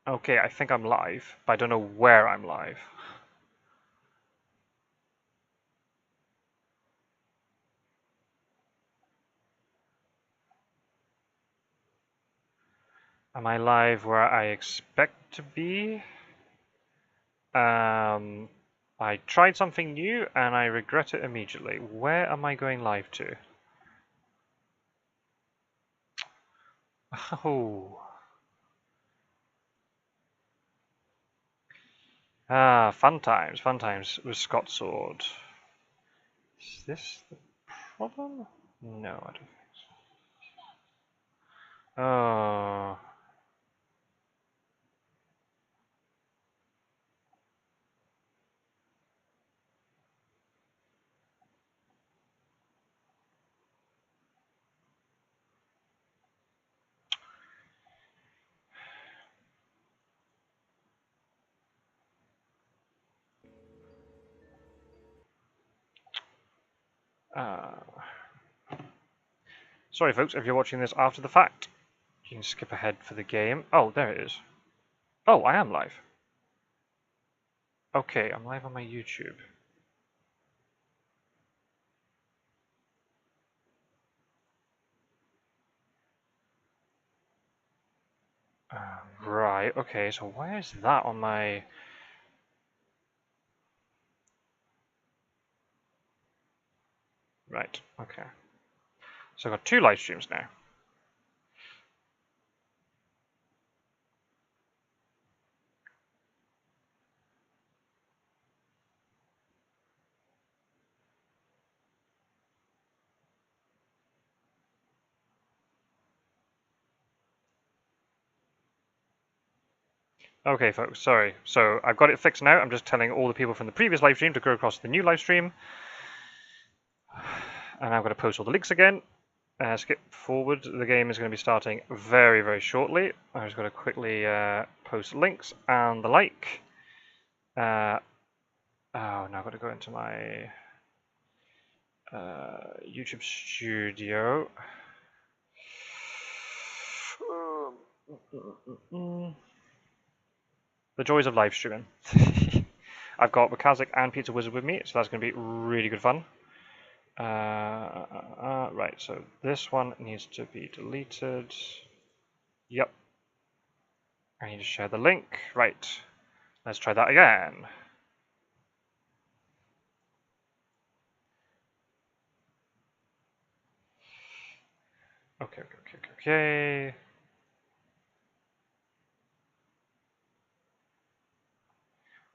Okay, I think I'm live, but I don't know where I'm live. Am I live where I expect to be? I tried something new and I regret it immediately. Where am I going live to? Oh. Ah, fun times with Scot-sword. Is this the problem? No, I don't think so. Oh. Sorry folks, if you're watching this after the fact, you can skip ahead for the game. Oh, there it is. Oh, I am live. Okay, I'm live on my YouTube. Right, okay, so why is that on my... Right, okay. So I've got 2 live streams now. Okay, folks, sorry. So I've got it fixed now. I'm just telling all the people from the previous live stream to go across to the new live stream. And I'm going to post all the links again. Skip forward. The game is going to be starting very, very shortly. I'm just going to quickly post links and the like. Oh, now I've got to go into my YouTube studio. The joys of live streaming. I've got Wakazik and Pizza Wizard with me, so that's going to be really good fun. Right, so this one needs to be deleted. Yep. I need to share the link. Right. Let's try that again. Okay.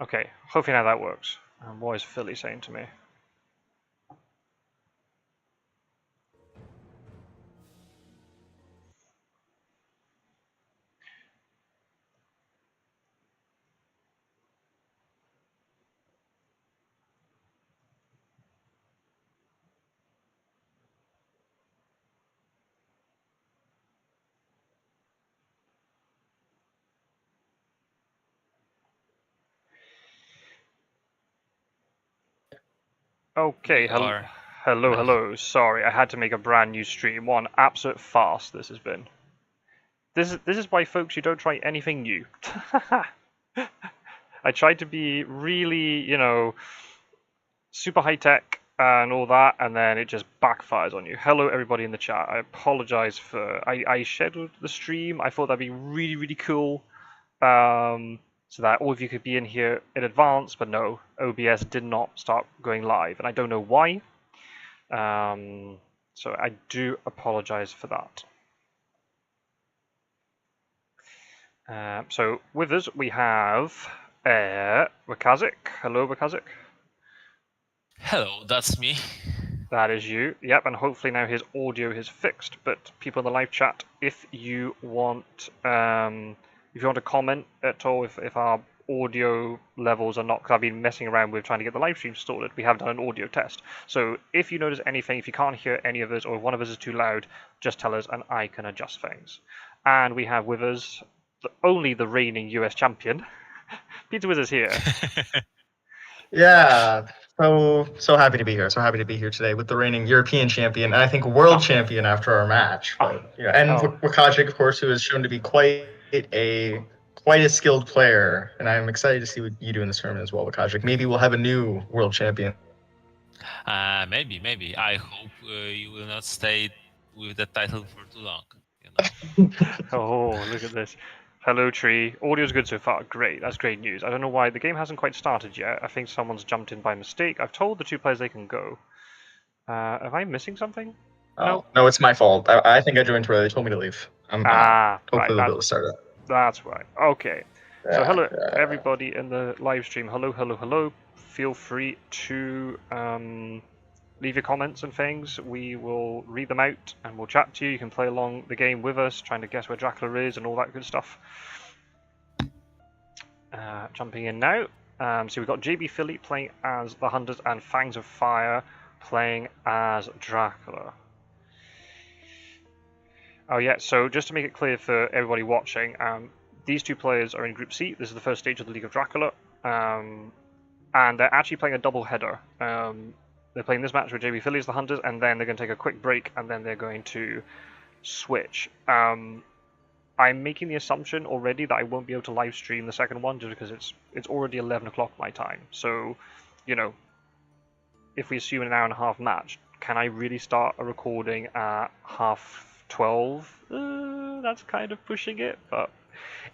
Okay, hopefully now that works. What is Philly saying to me? Okay, hello. Sorry, I had to make a brand new stream. What an absolute farce this has been. This is why, folks, you don't try anything new. I tried to be really, super high tech and all that, and then it just backfires on you. Hello, everybody in the chat. I apologize for I scheduled the stream. I thought that'd be really, really cool, so that all of you could be in here in advance. But no, OBS did not start going live, and I don't know why. So I do apologize for that. So with us we have Wakazik. Hello, Wakazik. Hello, that's me. That is you. Yep, and hopefully now his audio is fixed. But people in the live chat, if you want to comment at all, if our audio levels are not, because I've been messing around with trying to get the live stream sorted, we have done an audio test. So if you notice anything, if you can't hear any of us or one of us is too loud, just tell us and I can adjust things. And we have with us only the reigning US champion. Pizza Wiz is here. Yeah, so happy to be here. So happy to be here today with the reigning European champion and I think world champion after our match. But, and Wakajic, of course, who has shown to be quite a quite a skilled player, and I'm excited to see what you do in this tournament as well, Wakajik. Maybe we'll have a new world champion. Maybe. I hope you will not stay with the title for too long. You know. Oh, look at this. Hello, Tree. Audio's good so far. Great. That's great news. I don't know why the game hasn't quite started yet. I think someone's jumped in by mistake. I've told the two players they can go. Am I missing something? Oh, no, it's my fault. I think I joined where they told me to leave. I'm out. Hopefully Right. they'll be able to start it. That's right. Okay. So Yeah, hello, yeah. everybody in the live stream. Hello. Feel free to leave your comments and things. We will read them out and we'll chat to you. You can play along the game with us, trying to guess where Dracula is and all that good stuff. Jumping in now. So we've got jbphilly playing as the Hunters and Fangs of Fire playing as Dracula. Oh yeah, so just to make it clear for everybody watching, these two players are in Group C. This is the first stage of the League of Dracula. And they're actually playing a double header. They're playing this match with jbphilly as the Hunters, and then they're going to take a quick break, and then they're going to switch. I'm making the assumption already that I won't be able to live stream the second one, just because it's already 11 o'clock my time. So, you know, if we assume an hour and a half match, can I really start a recording at 12:30? That's kind of pushing it, but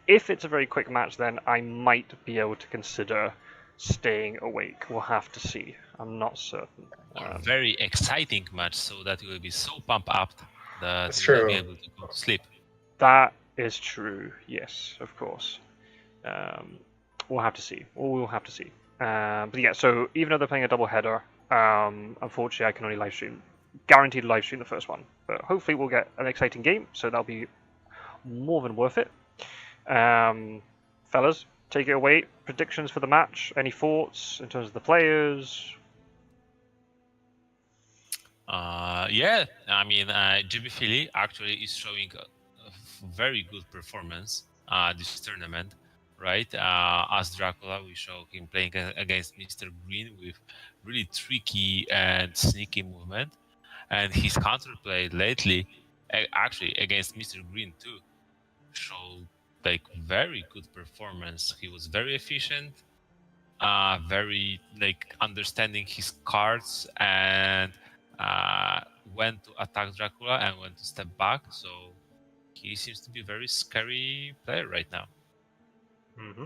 if it's a very quick match, then I might be able to consider staying awake. We'll have to see. I'm not certain. Or a very exciting match, so that you will be so pumped up that That's you will true. be able to go to sleep. That is true. Yes, of course. We'll have to see. We'll have to see. But yeah, so even though they're playing a double header, unfortunately I can only live stream, guaranteed live stream the first one. But hopefully we'll get an exciting game, so that'll be more than worth it. Fellas, take it away. Predictions for the match. Any thoughts in terms of the players? Yeah, I mean, jbphilly actually is showing a very good performance this tournament, right? As Dracula, we show him playing against Mr. Green with really tricky and sneaky movement, and his counterplay lately, actually against Mr. Green too, showed like very good performance. He was very efficient, very like understanding his cards and when to attack Dracula and when to step back. So he seems to be a very scary player right now. Mm-hmm.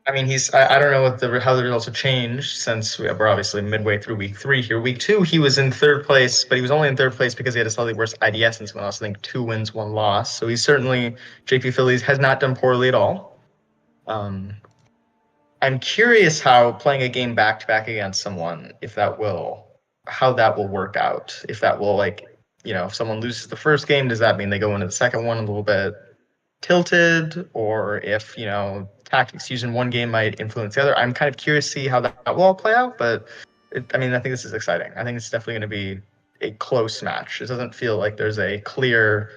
I mean, I don't know how the results have changed since we're obviously midway through week 3 here. Week 2, he was in 3rd place, but he was only in 3rd place because he had a slightly worse IDS than someone else. I think 2 wins, 1 loss. So he's certainly, jbphilly has not done poorly at all. I'm curious how playing a game back-to-back against someone, how that will work out. If that will, if someone loses the first game, does that mean they go into the second one a little bit tilted, or if tactics used in one game might influence the other? I'm kind of curious to see how that will all play out, but I think this is exciting. I think it's definitely going to be a close match. It doesn't feel like there's a clear,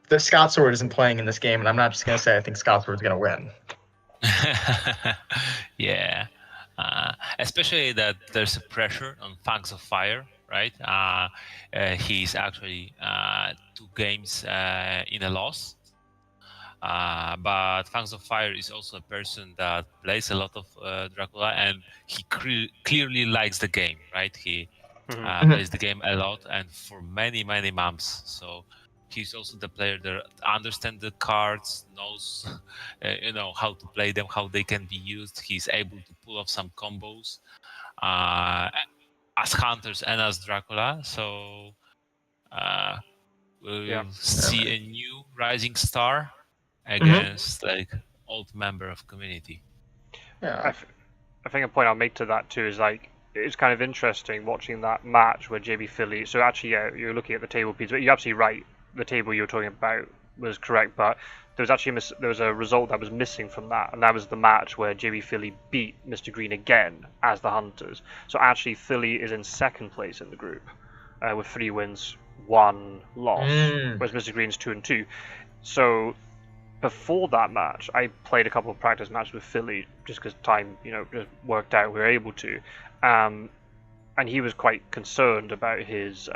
the Scot-sword isn't playing in this game, and I'm not just going to say I think Scot-sword is going to win. Yeah, especially that there's a pressure on Fangs of Fire, right? He's actually 2 games in a loss. But Fangs of Fire is also a person that plays a lot of Dracula, and he clearly likes the game, right? He plays the game a lot and for many, many months. So he's also the player that understands the cards, knows how to play them, how they can be used. He's able to pull off some combos as Hunters and as Dracula. So we'll see a new rising star against like old member of community. Yeah. I think a point I'll make to that too is it's kind of interesting watching that match where jbphilly. So actually, yeah, you're looking at the table piece, but you're absolutely right. The table you were talking about was correct, but there was actually there was a result that was missing from that, and that was the match where jbphilly beat Mr. Green again as the Hunters. So actually, Philly is in 2nd place in the group with 3 wins, 1 loss, whereas Mr. Green's 2-2. So before that match, I played a couple of practice matches with Philly just because time, just worked out. We were able to. And and he was quite concerned about his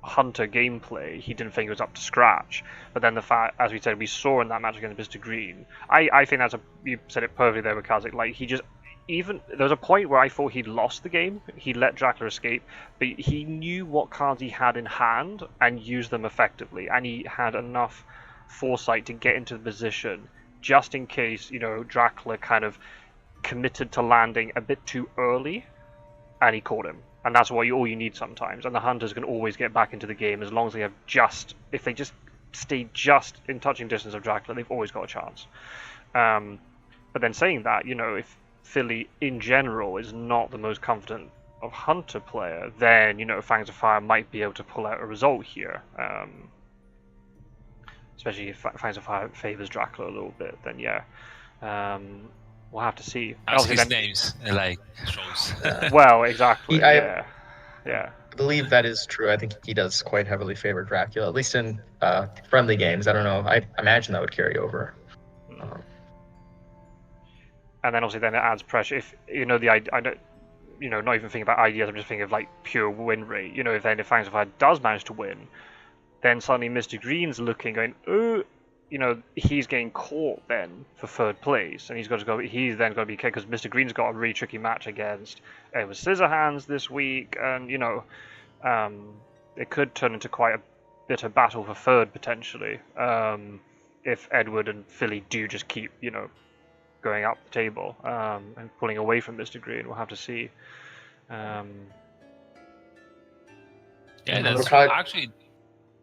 Hunter gameplay. He didn't think it was up to scratch. But then the fact, as we said, we saw in that match against Mr. Green. I think you said it perfectly there with Kazik. Like he just there was a point where I thought he'd lost the game. He let Dracula escape, but he knew what cards he had in hand and used them effectively, and he had enough foresight to get into the position just in case Dracula kind of committed to landing a bit too early, and he caught him. And that's all you need sometimes. And the Hunters can always get back into the game as long as they have if they just stay just in touching distance of Dracula, they've always got a chance. But then saying that, if Philly in general is not the most confident of Hunter player, then Fangs of Fire might be able to pull out a result here. Especially if Fangs of Fire favors Dracula a little bit, then yeah. We'll have to see. As his names shows. Well, exactly. Yeah. I believe that is true. I think he does quite heavily favor Dracula, at least in friendly games. I don't know. I imagine that would carry over. And then obviously it adds pressure. If I don't, not even thinking about ideas. I'm just thinking of like pure win rate. If Fangs of Fire does manage to win, then suddenly Mr. Green's going, oh, he's getting caught then for third place, and he's then got to be kicked because Mr. Green's got a really tricky match against Edward Scissorhands this week, and it could turn into quite a bitter battle for third potentially if Edward and Philly do just keep going up the table and pulling away from Mr. Green. We'll have to see. Yeah, that's actually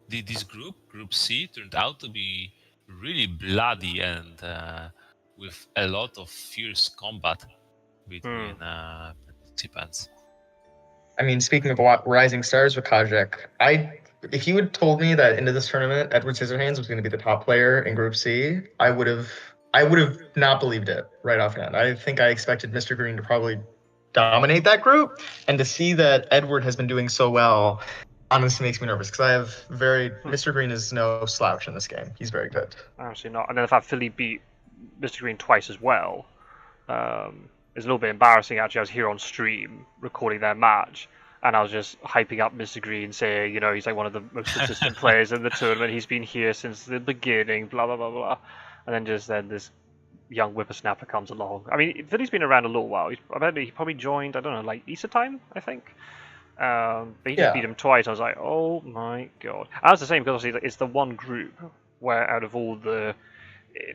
this Group C, turned out to be really bloody and with a lot of fierce combat between participants. I mean, speaking of rising stars with Kajek, if you had told me that into this tournament Edward Scissorhands was going to be the top player in Group C, I would have not believed it right offhand. I think I expected Mr. Green to probably dominate that group, and to see that Edward has been doing so well honestly makes me nervous because Mr. Green is no slouch in this game. He's very good. Absolutely not. And then the fact Philly beat Mr. Green twice as well is a little bit embarrassing. Actually, I was here on stream recording their match, and I was just hyping up Mr. Green, saying, he's like one of the most consistent players in the tournament. He's been here since the beginning, blah, blah, blah, blah. And then this young whippersnapper comes along. I mean, Philly's been around a little while. I bet he probably joined, I don't know, like Easter time, I think. But he just beat him twice. I was like, oh my god. And that's the same because obviously it's the one group where out of all the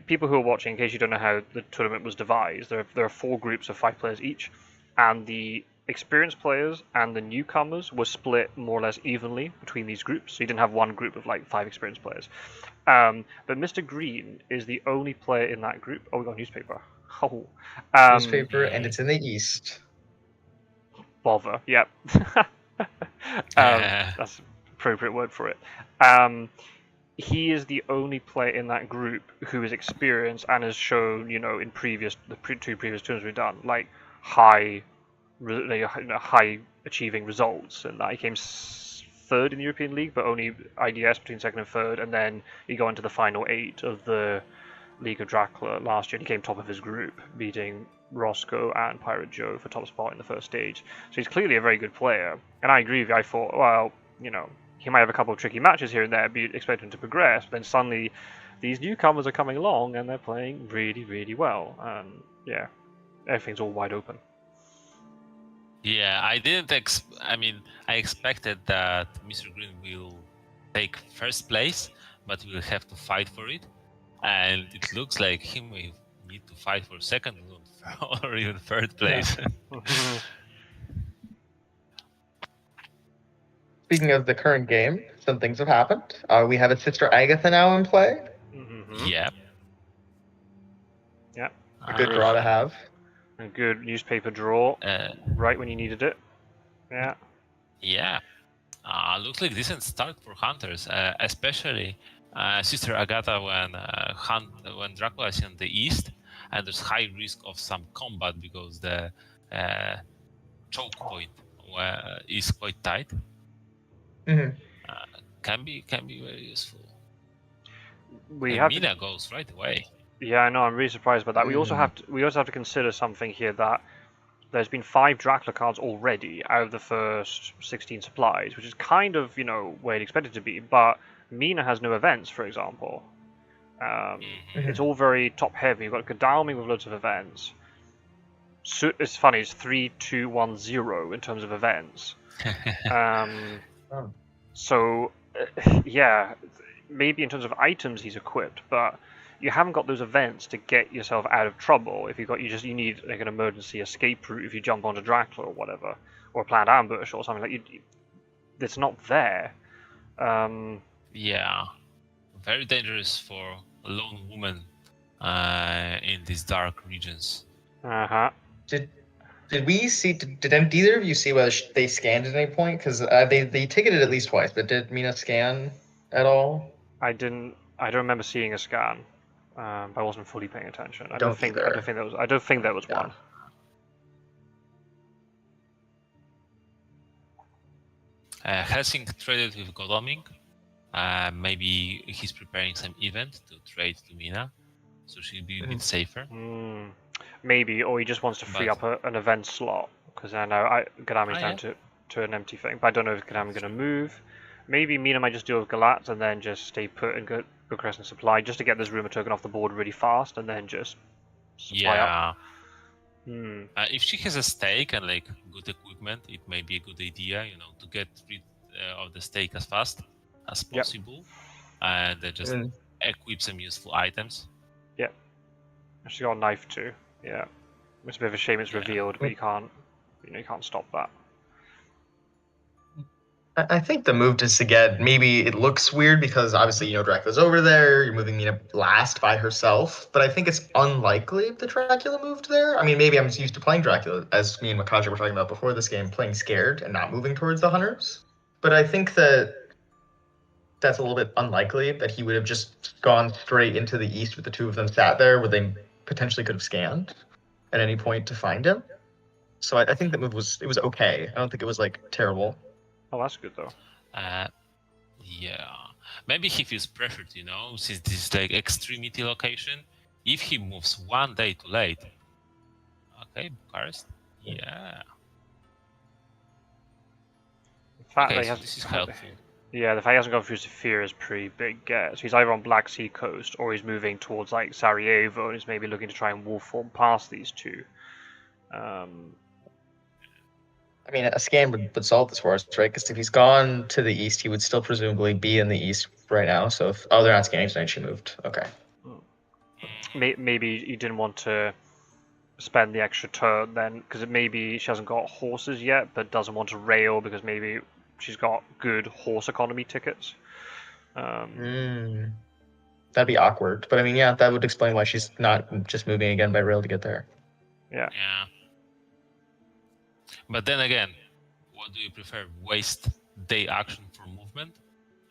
people who are watching, in case you don't know how the tournament was devised, there are 4 groups of 5 players each, and the experienced players and the newcomers were split more or less evenly between these groups. So you didn't have one group of like 5 experienced players. But Mr. Green is the only player in that group. Oh, we got a newspaper. Oh, newspaper, and it's in the east. Bother. Yep. That's an appropriate word for it. He is the only player in that group who is experienced and has shown, in the 2 previous tournaments we've done, like high achieving results. And that he came 3rd in the European League, but only IDS between 2nd and 3rd, and then he got into the final 8 of the League of Dracula last year. And he came top of his group, beating Roscoe and Pirate Joe for top spot in the first stage. So he's clearly a very good player. And I agree with you. I thought, well, he might have a couple of tricky matches here and there, but you'd expect him to progress. But then suddenly, these newcomers are coming along and they're playing really, really well. And yeah, everything's all wide open. Yeah, I didn't. I expected that Mr. Green will take first place, but will have to fight for it. And it looks like he may need to fight for second or even third place. Yeah. Speaking of the current game, some things have happened. We have a Sister Agatha now in play. Mm-hmm. Yeah. Yeah. A good draw to have. A good newspaper draw, right when you needed it. Yeah. Yeah. Looks like decent start for Hunters, especially Sister Agatha when Dracula is in the east, and there's high risk of some combat because the choke point is quite tight. Mm-hmm. Can be very useful. Mina goes right away. Yeah, I know. I'm really surprised by that. We also have to consider something here, that there's been 5 Dracula cards already out of the first 16 supplies, which is kind of, where you'd expect it to be, but Mina has no events, for example. It's all very top-heavy. You've got Godalming with loads of events. So, it's funny, it's 3, 2, 1, 0 in terms of events. So, yeah, maybe in terms of items he's equipped, but you haven't got those events to get yourself out of trouble. If you need like an emergency escape route if you jump onto Dracula or whatever, or a planned ambush or something like it's not there. Yeah, very dangerous for a lone woman in these dark regions. Did we see? Did either of you see whether they scanned at any point? Because they ticketed at least twice, but did Mina scan at all? I don't remember seeing a scan. I wasn't fully paying attention. I don't think that was one. Helsing traded with Godalming. Maybe he's preparing some event to trade to Mina, so she'll be a bit safer. Maybe, or he just wants to free up an event slot, because I know Godalming's down to an empty thing. But I don't know if Godalming's going to move. Maybe Mina might just deal with Galat and then just stay put and go Crescent Supply just to get this rumor token off the board really fast and then just supply up. If she has a stake and like good equipment, it may be a good idea, to get rid of the stake as fast as possible and then just equip some useful items. Yeah. She's got a knife too. Yeah. It's a bit of a shame it's revealed, but you can't stop that. I think the move is to get, maybe it looks weird because obviously, Dracula's over there, you're moving Mina last by herself, but I think it's unlikely the Dracula moved there. I mean, maybe I'm used to playing Dracula, as me and Makaja were talking about before this game, playing scared and not moving towards the hunters. But I think that's a little bit unlikely, that he would have just gone straight into the east with the two of them sat there, where they potentially could have scanned at any point to find him. So I think that move was okay. I don't think it was like terrible. Oh, that's good though. Yeah. Maybe he feels pressured, since this is like extremity location. If he moves one day too late. Okay, Bucharest. Yeah. The fact Okay, that so this is helpful. Yeah, the fact he hasn't gone through Saphir is pretty big get. So he's either on Black Sea coast or he's moving towards like Sarajevo and he's maybe looking to try and wolf form past these two. I mean, a scan would solve this for us, right? Because if he's gone to the east, he would still presumably be in the east right now. So they're not scanning tonight, she moved. Okay. Maybe he didn't want to spend the extra turn then, because maybe she hasn't got horses yet, but doesn't want to rail because maybe she's got good horse economy tickets. That'd be awkward. But I mean, yeah, that would explain why she's not just moving again by rail to get there. Yeah. But then again, what do you prefer? Waste day action for movement,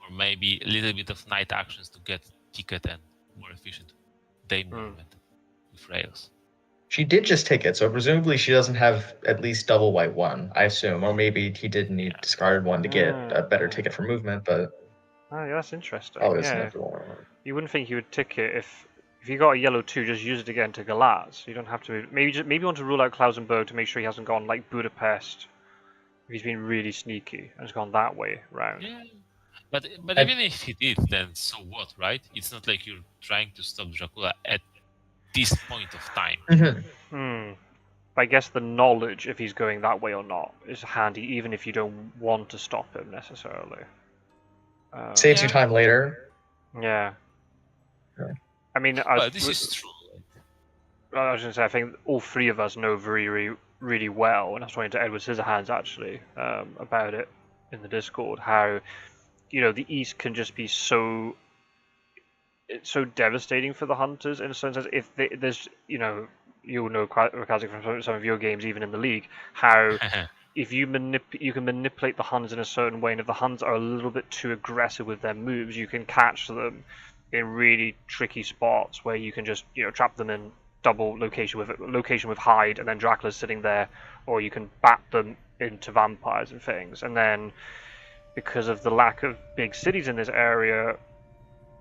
or maybe a little bit of night actions to get ticket and more efficient day movement with rails? She did just take it, so presumably she doesn't have at least double white one, I assume, or maybe he did need discarded one to get a better ticket for movement. But yeah, that's interesting. You wouldn't think he would ticket if you got a yellow 2, just use it again to Galatz. You don't have to move. Maybe you want to rule out Klausenberg to make sure he hasn't gone like Budapest. If he's been really sneaky and has gone that way round. Yeah, but even if he did, then so what, right? It's not like you're trying to stop Dracula at this point of time. But I guess the knowledge if he's going that way or not is handy, even if you don't want to stop him necessarily. Saves you time later. Yeah. I mean, this is true. I was going to say, I think all three of us know very, really well, and I was talking to Edward Scissorhands actually about it in the Discord, how the East can just be so devastating for the hunters in a sense. As if there's you'll know Rakazik from some of your games, even in the league, how if you can manipulate the Huns in a certain way, and if the Huns are a little bit too aggressive with their moves, you can catch them in really tricky spots where you can just trap them in double location with hide, and then Dracula's sitting there, or you can bat them into vampires and things. And then because of the lack of big cities in this area,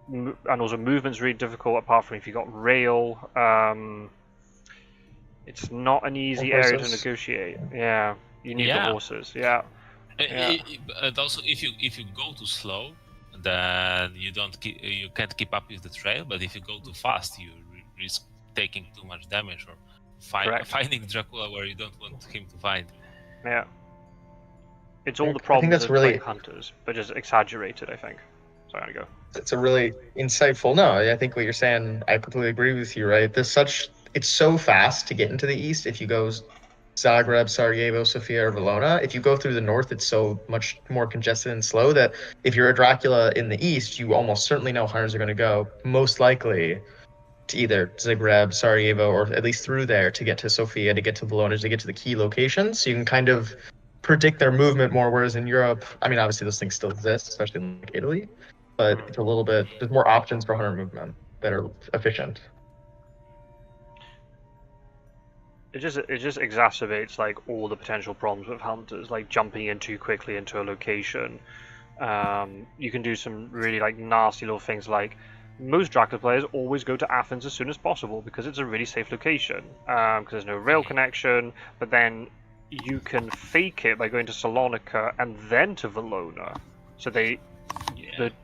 and also movement's really difficult apart from if you got rail, It's not an easy Or area to horses. negotiate. Yeah, you need the Yeah. horses. Yeah. Yeah. And also, if you go too slow, then you can't keep up with the trail. But if you go too fast, you risk taking too much damage or Correct. finding Dracula where you don't want him to find. Yeah. It's all the I think problems that's of really playing hunters, but just exaggerated, I think. So I'm gonna go. it's a really insightful. No, I think what you're saying, I completely agree with you. Right? It's so fast to get into the east. If you go Zagreb, Sarajevo, Sofia, or Valona, if you go through the north, it's so much more congested and slow that if you're a Dracula in the east, you almost certainly know hunters are going to go most likely to either Zagreb, Sarajevo, or at least through there to get to Sofia, to get to Valona, to get to the key locations. So you can kind of predict their movement more. Whereas in Europe, I mean, obviously those things still exist, especially in like Italy, but it's a little bit, there's more options for hunter movement that are efficient. It just exacerbates like all the potential problems with hunters, like jumping in too quickly into a location. You can do some really like nasty little things like most Dracula players always go to Athens as soon as possible because it's a really safe location. Because there's no rail connection, but then you can fake it by going to Salonika and then to Valona. So the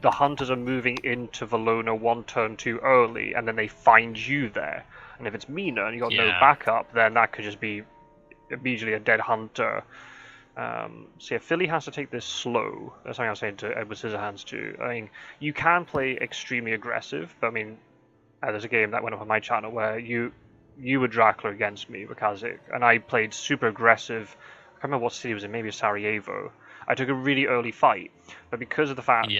hunters are moving into Valona one turn too early, and then they find you there. And if it's Mina and you got no backup, then that could just be immediately a dead hunter. So yeah, Philly has to take this slow. That's something I was saying to Edward Scissorhands too. I mean, you can play extremely aggressive, but I mean, there's a game that went up on my channel where you were Dracula against me, Wakazik, and I played super aggressive. I can't remember what city it was in, maybe Sarajevo. I took a really early fight, but because of the fact,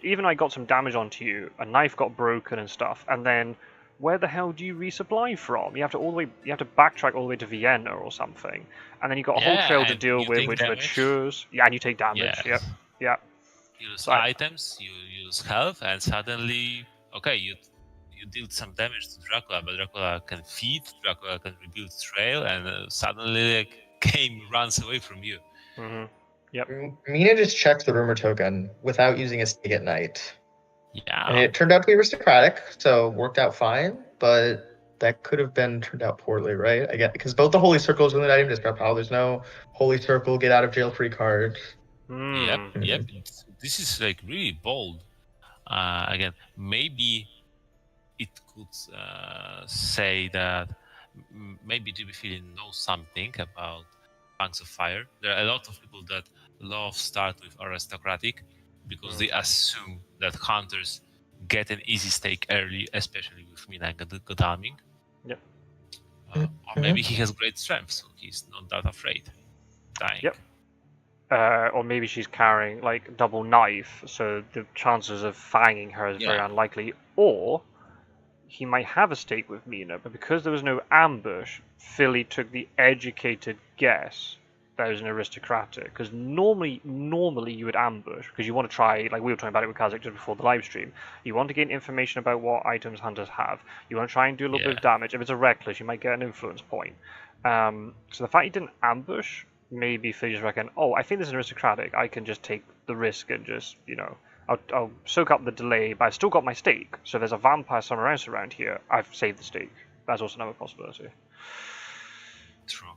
even I got some damage onto you, a knife got broken and stuff, and then where the hell do you resupply from? You have to backtrack all the way to Vienna or something, and then you've got a whole trail to deal with, which matures. Yeah, and you take damage. Yeah. Yep. You use items, you use health, and suddenly, okay, you deal some damage to Dracula, but Dracula can feed, Dracula can rebuild trail, and suddenly like, game runs away from you. Mm-hmm. Yep. Mina just checks the rumor token without using a stake at night. Yeah. And it turned out to be aristocratic, so worked out fine, but that could have been turned out poorly, right? I get because both the Holy Circles and the item discount pile, there's no Holy Circle, get out of jail free card. Yep. This is like really bold. Again, maybe it could say that maybe jbphilly knows something about Fangs of Fire. There are a lot of people that love start with aristocratic because they assume that hunters get an easy stake early, especially with Mina and Godalming. Yep. Or maybe he has great strength, so he's not that afraid dying. Yep. Or maybe she's carrying like double knife, so the chances of fanging her is very unlikely. Or he might have a stake with Mina, but because there was no ambush, Philly took the educated guess that it was an aristocratic. Because normally you would ambush because you want to try, like we were talking about it with Kazik just before the live stream. You want to gain information about what items hunters have. You want to try and do a little bit of damage. If it's a reckless, you might get an influence point. So the fact he didn't ambush, maybe Philly just reckon, oh, I think this is an aristocratic. I can just take the risk and just, I'll soak up the delay, but I've still got my stake. So if there's a vampire somewhere else around here, I've saved the stake. That's also another possibility. True.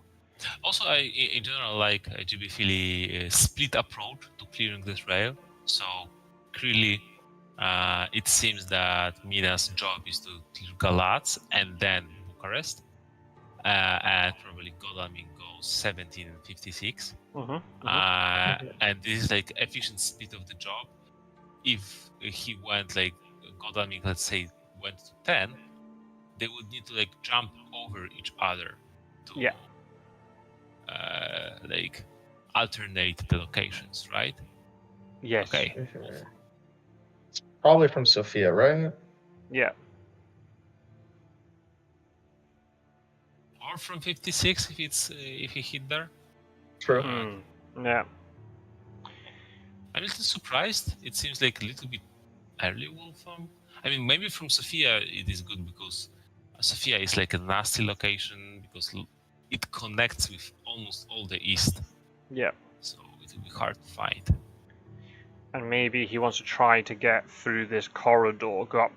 Also, I in general like jbphilly split approach to clearing this rail. So clearly, it seems that Mina's job is to clear Galatz and then Bucharest, and probably Godalming goes 17 and 56. And this is like efficient split of the job. If he went like Godalming, let's say, went to 10, they would need to like jump over each other to like alternate the locations, right? Yes. Okay. Probably from Sofia, right? Yeah. Or from 56 if he hit there. True. Yeah. I'm a little surprised. It seems like a little bit early Wolfram. I mean, maybe from Sofia it is good because Sofia is like a nasty location because it connects with almost all the east. Yeah. So it will be hard to find. And maybe he wants to try to get through this corridor, go up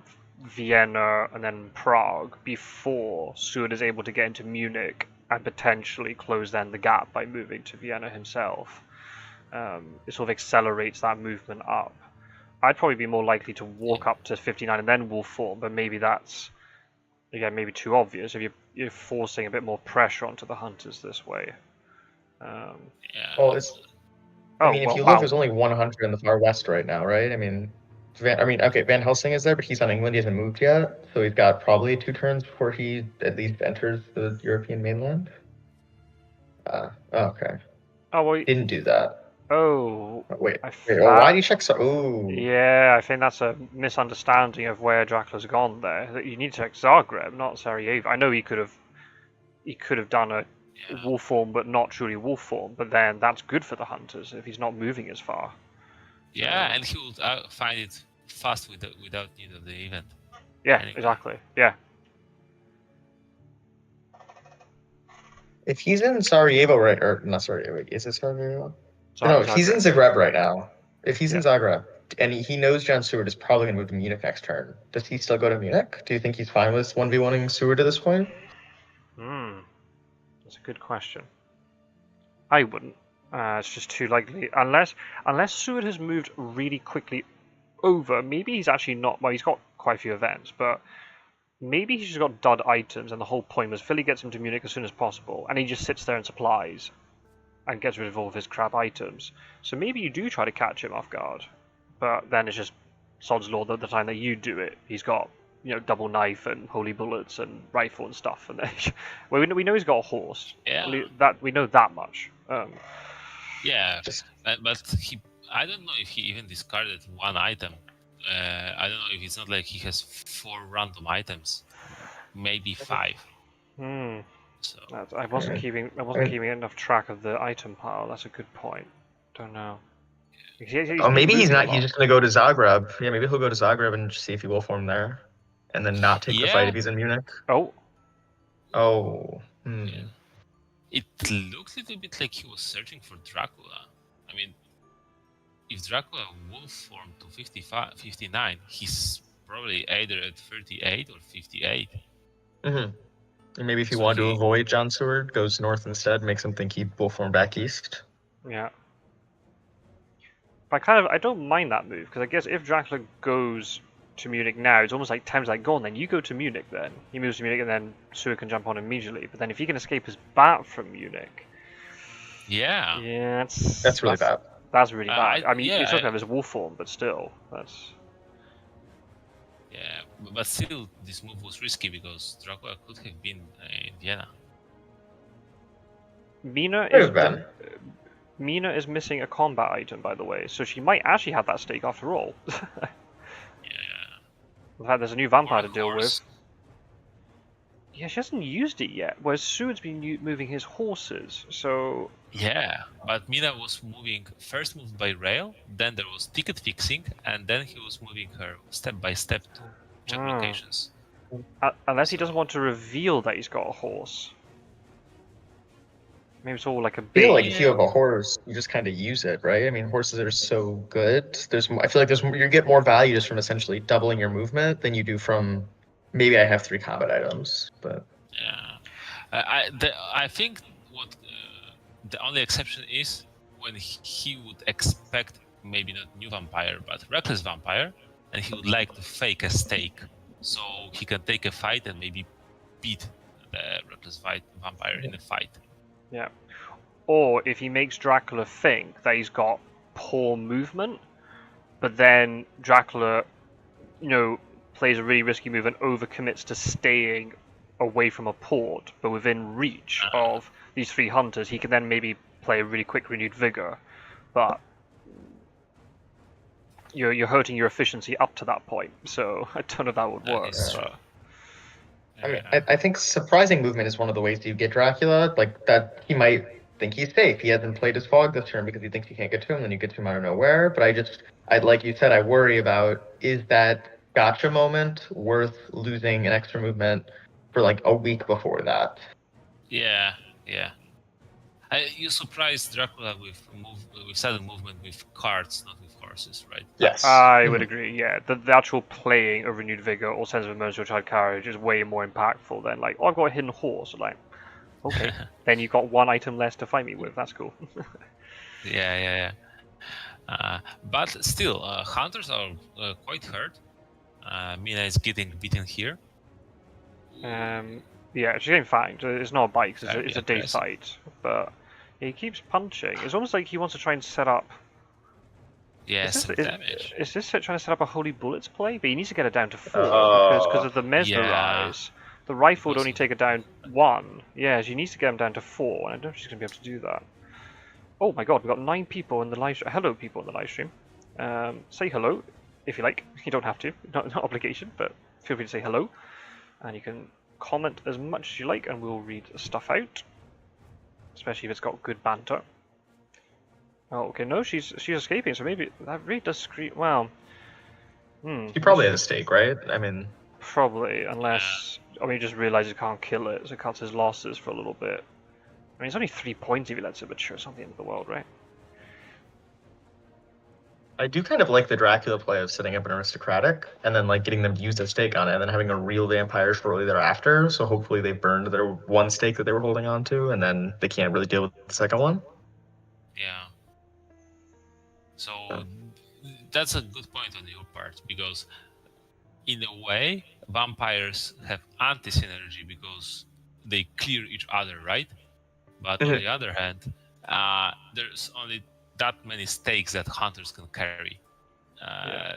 Vienna and then Prague before Seward is able to get into Munich and potentially close then the gap by moving to Vienna himself. It sort of accelerates that movement up. I'd probably be more likely to walk up to 59 and then wolf form, but maybe that's, again, maybe too obvious if you're forcing a bit more pressure onto the hunters this way. Well, if you look, wow. there's only one hunter in the far west right now, right? I mean, okay, Van Helsing is there, but he's on England. He hasn't moved yet, so he's got probably 2 turns before he at least enters the European mainland. Okay. Oh, well, Didn't do that. oh. Wait. Why do you check? Yeah, I think that's a misunderstanding of where Dracula's gone there. That you need to check Zagreb, not Sarajevo. I know he could have done a wolf form, but not truly wolf form. But then that's good for the hunters if he's not moving as far. Yeah, and he would find it fast without need of the event. Yeah, anyway. Exactly. Yeah. If he's in Sarajevo, right, or not Sarajevo, is it Sarajevo? No, Zagreb. he's in Zagreb right now. If he's in Zagreb, and he knows John Seward is probably going to move to Munich next turn, does he still go to Munich? Do you think he's fine with 1v1ing Seward at this point? That's a good question. I wouldn't. It's just too likely. Unless Seward has moved really quickly over, maybe he's actually not. Well, he's got quite a few events, but maybe he's just got dud items, and the whole point was Philly gets him to Munich as soon as possible, and he just sits there and supplies and gets rid of all of his crap items. So maybe you do try to catch him off guard, but then it's just sod's law that the time that you do it, he's got double knife and holy bullets and rifle and stuff, and then well, we know he's got a horse. Yeah. That we know that much. Yeah, but I don't know if he even discarded one item. I don't know if it's not like he has 4 random items, maybe 5. So I wasn't keeping enough track of the item pile. That's a good point. Don't know. Maybe he's not. He's just gonna go to Zagreb. Yeah, maybe he'll go to Zagreb and see if he will form there, and then not take the fight if he's in Munich. Oh. Yeah. It looks a little bit like he was searching for Dracula. I mean, if Dracula wolf formed to 59, he's probably either at 38 or 58. And maybe if he wanted to avoid John Seward, goes north instead, makes him think he will form back east. Yeah. But I don't mind that move, because I guess if Dracula goes to Munich now, it's almost like time's like, go on then, you go to Munich then. He moves to Munich and then Seward can jump on immediately. But then if he can escape his bat from Munich... Yeah, that's really bad. That's really bad. I mean, he's talking about his wolf form, but still, that's... Yeah, but still, this move was risky because Dracula could have been in Vienna. Mina is missing a combat item, by the way, so she might actually have that stake after all. In fact, there's a new vampire to deal with. Yeah, she hasn't used it yet, whereas Seward's been moving his horses, so... Yeah, but Mina was first moved by rail, then there was ticket fixing, and then he was moving her step by step to check locations. Unless he doesn't want to reveal that he's got a horse. Maybe it's all like a big... I feel like if you have a horse, you just kind of use it, right? I mean, horses are so good. I feel like you get more value just from essentially doubling your movement than you do from... Maybe I have 3 combat items, but... Yeah. I think what the only exception is when he would expect maybe not new vampire, but reckless vampire, and he would like to fake a stake, so he can take a fight and maybe beat the reckless vampire in a fight. Yeah. Or if he makes Dracula think that he's got poor movement, but then Dracula, plays a really risky move and overcommits to staying away from a port, but within reach of these 3 hunters, he can then maybe play a really quick renewed vigor. But you're hurting your efficiency up to that point, so I don't know if that would work. I mean, I think surprising movement is one of the ways you get Dracula. Like that, he might think he's safe. He hasn't played his fog this turn because he thinks you can't get to him, then you get to him out of nowhere. But I like you said, I worry about, is that gotcha moment worth losing an extra movement for like a week before that? Yeah. You surprised Dracula with sudden movement with cards, not with horses, right? Yes. I would agree, yeah. The actual playing of renewed vigor or sense of emergency or child carriage is way more impactful than like, I've got a hidden horse. Like, Okay. Then you got one item less to fight me with. That's cool. Yeah. But still, hunters are quite hurt. Mina is getting beaten here. Yeah, she's getting fine. It's not a bite, 'cause it's a day aggressive. fight. But he keeps punching. It's almost like he wants to try and set up. Yeah, Is this, some damage. is this trying to set up a Holy Bullets play? But he needs to get it down to 4 because of the Yeah. mesmerize. The rifle would only Also- take it down 1. Yeah, she needs to get him down to 4, and I don't know if she's going to be able to do that. Oh my god, we've got 9 people in the live stream. Hello, people in the live stream. Say hello, if you like. You don't have to. Not obligation, but feel free to say hello. And you can comment as much as you like, and we'll read stuff out. Especially if it's got good banter. Oh, okay, no, she's escaping, so maybe that really does scream. Well, He probably has a stake, right? I mean, probably, unless I mean, he just realizes he can't kill it, so it cuts his losses for a little bit. I mean, it's only 3 points if he lets it mature. It's not the end of the world, right? I do kind of like the Dracula play of setting up an aristocratic and then like getting them to use their stake on it and then having a real vampire shortly thereafter. So hopefully they burned their one stake that they were holding on to and then they can't really deal with the second one. Yeah. So that's a good point on your part, because in a way vampires have anti-synergy because they clear each other, right? But on the other hand, there's only that many stakes that hunters can carry.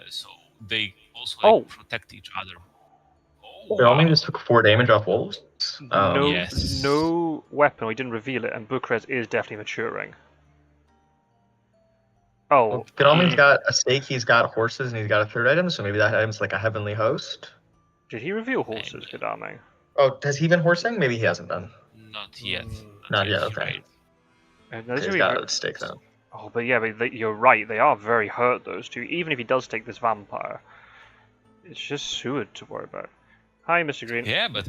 So they also protect each other. They only just took 4 damage off wolves. Yes. No weapon. We didn't reveal it, and Bucharest is definitely maturing. Oh, Godalming's got a stake, he's got horses, and he's got a third item, so maybe that item's like a heavenly host. did he reveal horses, Godalming? Oh, has he been horsing? Maybe he hasn't been. Not yet. Not yet, okay. He's got a stake then. Oh, but yeah, but you're right. They are very hurt, those two. Even if he does take this vampire, it's just Seward to worry about. Hi, Mr. Green. Yeah, but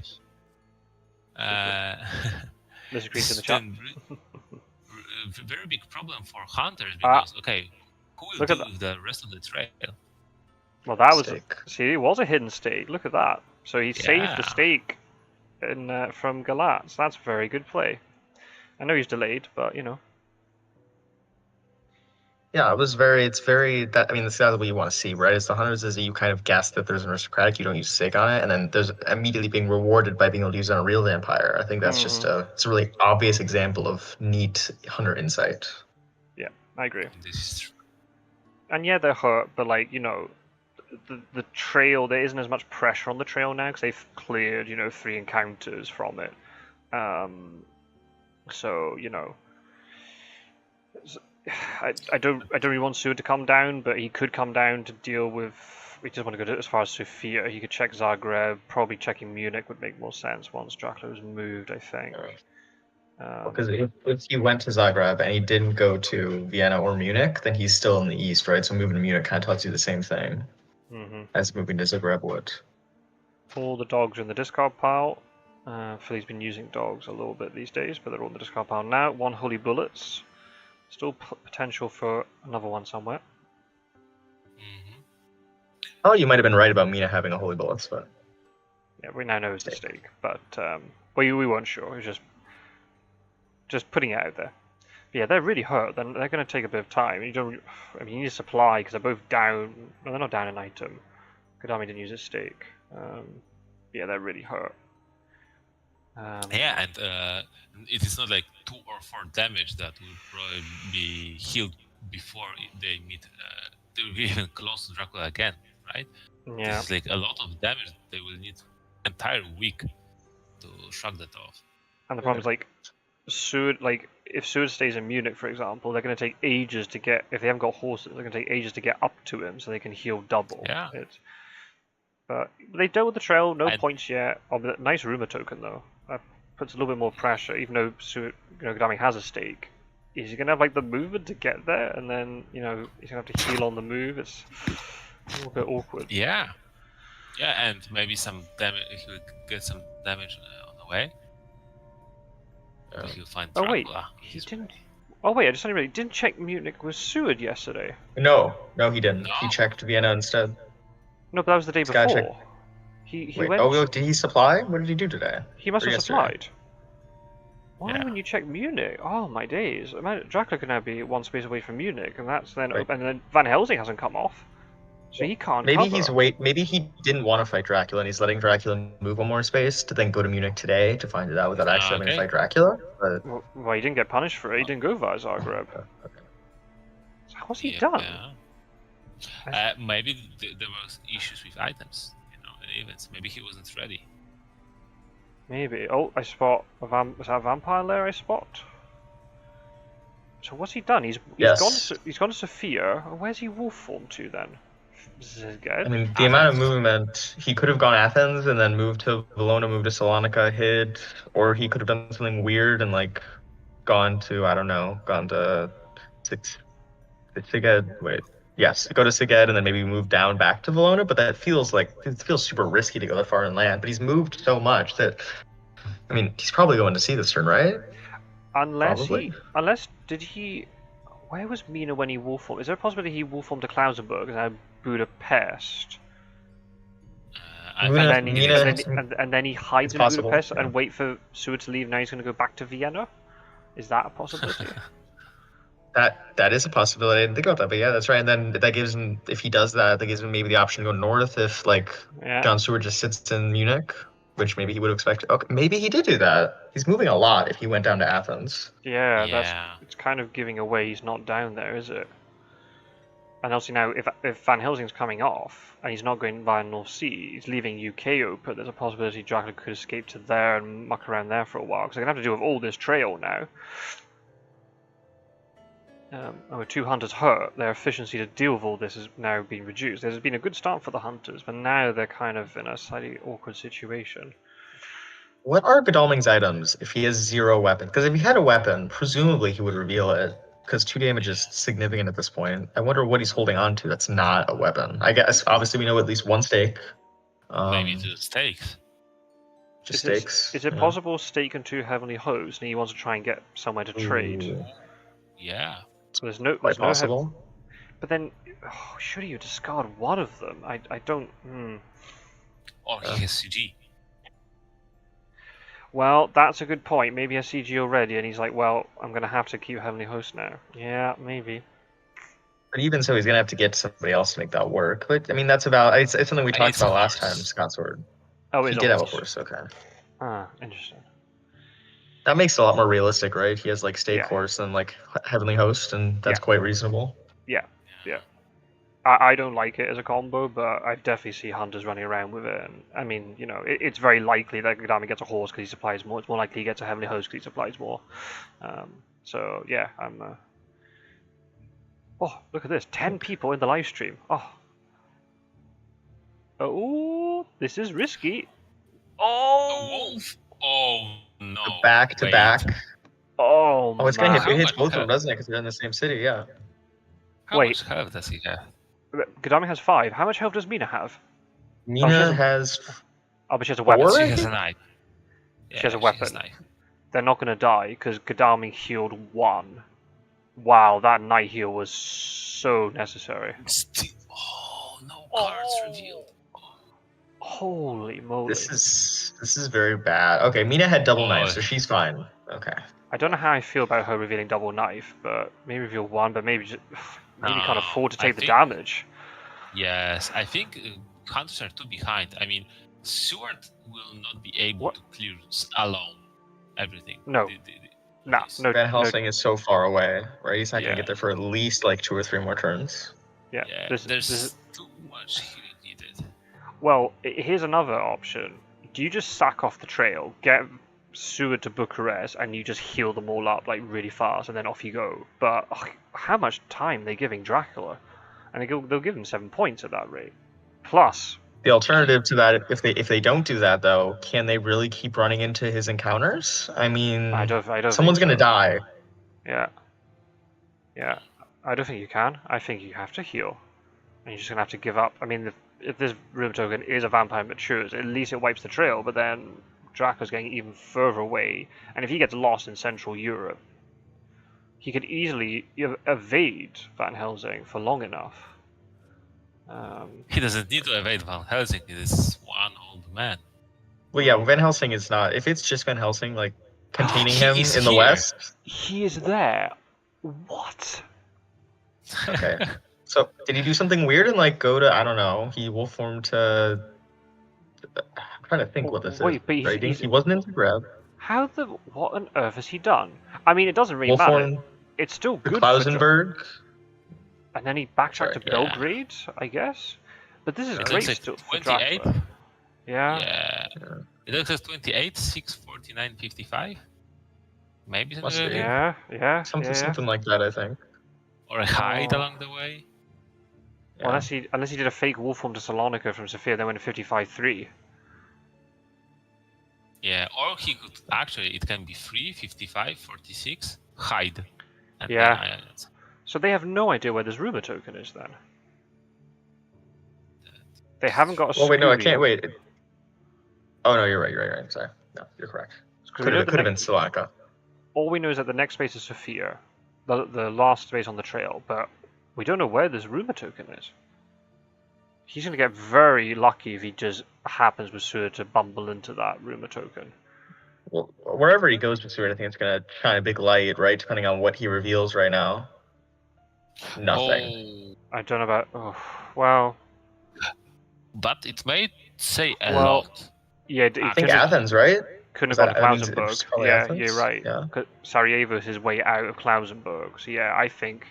Mr. Green's in the chat. Very big problem for hunters because who will look do at the rest of the trail? Well, that was Stake. see, it was a hidden stake. Look at that. So he saved the stake from Galat. So that's a very good play. I know he's delayed, but you know. Yeah, it's very that I mean that's what you want to see, right? It's the hunters is that you kind of guess that there's an aristocratic, you don't use stake on it, and then there's immediately being rewarded by being able to use it on a real vampire. I think that's just it's a really obvious example of neat hunter insight. Yeah, I agree. This is true. And yeah, they're hurt, but like, you know, the trail, there isn't as much pressure on the trail now because they've cleared, you know, 3 encounters from it. So, you know, I don't really want Seward to come down, but he could come down to deal with. We just want to go as far as Sofia. He could check Zagreb. Probably checking Munich would make more sense once Dracula was moved, I think. Because if he went to Zagreb and he didn't go to Vienna or Munich, then he's still in the east, right? So moving to Munich kind of tells you the same thing as moving to Zagreb would. All the dogs are in the discard pile. Philly's been using dogs a little bit these days, but they're all in the discard pile now. 1 Holy Bullets. Still potential for another one somewhere. Oh, you might have been right about Mina having a Holy Bullets, but yeah, we now know it's a stake, but we weren't sure. It was just putting it out there. But yeah, they're really hurt. Then they're going to take a bit of time. You need a supply because they're both down. No, they're not down an item. Kodami didn't use his stake. Yeah, they're really hurt. Yeah, and it is not like 2 or 4 damage that will probably be healed before they meet. They will be even close to Dracula again, right? Yeah. This is like a lot of damage. They will need entire week to shrug that off. And the problem is like Seward, like if Seward stays in Munich, for example, they're going to take ages to get. If they haven't got horses, they're going to take ages to get up to him, so they can heal double. Yeah. But they dealt with the trail. No points yet. Oh, but nice rumor token though. That puts a little bit more pressure, even though Godami has a stake. Is he gonna have like the movement to get there, and then he's gonna have to heal on the move? It's a little bit awkward. Yeah, and maybe some damage. He'll get some damage on the way. He'll find Dracula. Wait, he didn't. Oh wait, I just only didn't check Munich with Seward yesterday. No, he didn't. No. He checked Vienna instead. No, but that was the day before. He went. Oh, did he supply? What did he do today? He must have supplied. Why, Yeah. when you check Munich? Oh my days! Dracula can now be one space away from Munich, and that's then Right. and then Van Helsing hasn't come off, so he can't Maybe cover. maybe he didn't want to fight Dracula and he's letting Dracula move one more space to then go to Munich today to find it out without actually having to Okay. fight Dracula. But Well, he didn't get punished for it. He didn't go via Zagreb. okay. So what's he Yeah. done? Maybe there was issues with items, and events. Maybe he wasn't ready. Maybe. Oh, I spot was that a vampire lair I spot? So what's he done? He's Yes. gone to Sophia. Where's he wolf formed to then? Szeged? I mean, the amount of movement, he could have gone Athens and then moved to Valona, moved to Salonika, hid, or he could have done something weird and like gone to, I don't know, gone to Szeged. Wait, yes, go to Szeged and then maybe move down back to Valona. But it feels super risky to go that far inland. But he's moved so much that, I mean, he's probably going to see this turn, right? Probably. Did he? Where was Mina when he wolf formed? Is there a possibility he wolf formed to Klausenburg and now Budapest? I Mina- think Mina- And then he hides It's in possible, Budapest yeah. and wait for Seward to leave. Now he's going to go back to Vienna. Is that a possibility? That is a possibility. I didn't think about that, but yeah, that's right. And then that gives him, if he does that, that gives him maybe the option to go north if like Yeah. John Stewart just sits in Munich, which maybe he would have expected. Okay, maybe he did do that. He's moving a lot if he went down to Athens. Yeah, Yeah. it's kind of giving away he's not down there, is it? And also now, if Van Helsing's coming off and he's not going via North Sea, he's leaving UK open. There's a possibility Dracula could escape to there and muck around there for a while because they're gonna have to deal with all this trail now. And with 2 hunters hurt, their efficiency to deal with all this has now been reduced. There's been a good start for the hunters, but now they're kind of in a slightly awkward situation. What are Godalming's items if he has 0 weapon? Because if he had a weapon, presumably he would reveal it. Because 2 damage is significant at this point. I wonder what he's holding on to that's not a weapon. I guess obviously we know at least 1 stake. maybe to stakes. Just stakes. Is it yeah. possible stake and 2 heavenly hosts, and he wants to try and get somewhere to trade? Ooh, Yeah. So there's no quite possible. But then, should you discard one of them? I don't. Or he has CG. Well, that's a good point. Maybe he has CG already, and he's like, well, I'm going to have to keep Heavenly Host now. Yeah, maybe. But even so, he's gonna have to get somebody else to make that work. But I mean, that's about it's something we And talked it's a about last horse. time. Scot-sword. Oh, He it's did have a horse. horse. Okay, Ah, interesting. that makes it a lot more realistic, right? He has like stake Yeah. horse and like heavenly host, and that's Yeah. quite reasonable. Yeah. I don't like it as a combo, but I definitely see hunters running around with it. And I mean, it's very likely that Godami gets a horse because he supplies more. It's more likely he gets a Heavenly Host because he supplies more. So yeah, I'm. Oh, look at this! 10 people in the live stream. Oh, this is risky. A Oh, wolf? Oh no. Back to Wait. back. oh, Oh, it's gonna man. hit. It hits How both of much- them, doesn't it? Because they're in the same city. Yeah. How Wait. much health does he have? Godami has 5. How much health does Mina have? Mina has. Oh, but she has a 4? weapon. She I has a think? knife. She has a Yeah, weapon. knife. They're not going to die because Godami healed 1. Wow, that night heal was so necessary. Oh, no cards revealed. Holy moly. This is very bad. Okay, Mina had double Oh. knife, so she's fine. Okay. I don't know how I feel about her revealing double knife, but maybe reveal 1, but maybe just, maybe No, can't afford to I take the think- damage. Yes, I think hunters are too behind. I mean, Seward will not be able What? to clear alone everything. No. Nah, Yes. no, Van no, Helsing is so far away, right? He's not Yeah. gonna get there for at least like 2 or 3 more turns. yeah. Yeah, This there's is, too much healing needed. well, here's another option. Do you just sack off the trail, get Seward to Bucharest, and you just heal them all up like really fast, and then off you go? But how much time are they giving Dracula? And they'll give him 7 points at that rate. Plus, The alternative to that, if they don't do that though, can they really keep running into his encounters? I mean, I don't someone's think gonna so. die. Yeah. I don't think you can. I think you have to heal, and you're just gonna have to give up. I mean, if this room token is a vampire matures, at least it wipes the trail. But then Draco's getting even further away, and if he gets lost in Central Europe, he could easily evade Van Helsing for long enough. He doesn't need to evade Van Helsing. He is one old man. Well, yeah, Van Helsing is not. If it's just Van Helsing, like containing He him is in the here. west? He is there. What? Okay. So did he do something weird and like go to, I don't know, he wolf formed to, I'm trying to think what this is. Wait, but Right? he's He wasn't into grab. what on earth has he done? I mean, it doesn't really Wolf matter. formed It's still to good for John. Klausenberg. And then he backtracked Sorry, to yeah. Belgrade, I guess. But this is It It great looks like still for 28. Dracula. Yeah. Yeah. It looks like 28, 6, 49, 55. Maybe something Must like be. that. Yeah. Something like that, I think. Or a hide Oh. along the way. Yeah. Unless he did a fake wolf form to Salonika from Sophia, then went to 55-3. Yeah, or he could actually, it can be 3, 55, 46, hide. And Yeah. then So they have no idea where this rumor token is then. They haven't got a Well, wait, no, I Scooby. can't wait. Oh no, you're right. Sorry, no, you're correct. 'Cause we know Could have been next- Salonika. All we know is that the next space is Sophia, the last space on the trail, but we don't know where this rumor token is. He's going to get very lucky if he just happens with Sur to bumble into that rumor token. Well, wherever he goes with Seward, I think it's gonna shine a big light, right? Depending on what he reveals right now. Nothing. I don't know about. Oh, well, But it may say a Well, lot. yeah, it I think couldn't, Athens, right? couldn't Is have gone to that- that means Klausenberg. it's probably Yeah, Athens? you're right. Yeah. 'Cause Sarajevo is his way out of Klausenberg. So yeah, I think.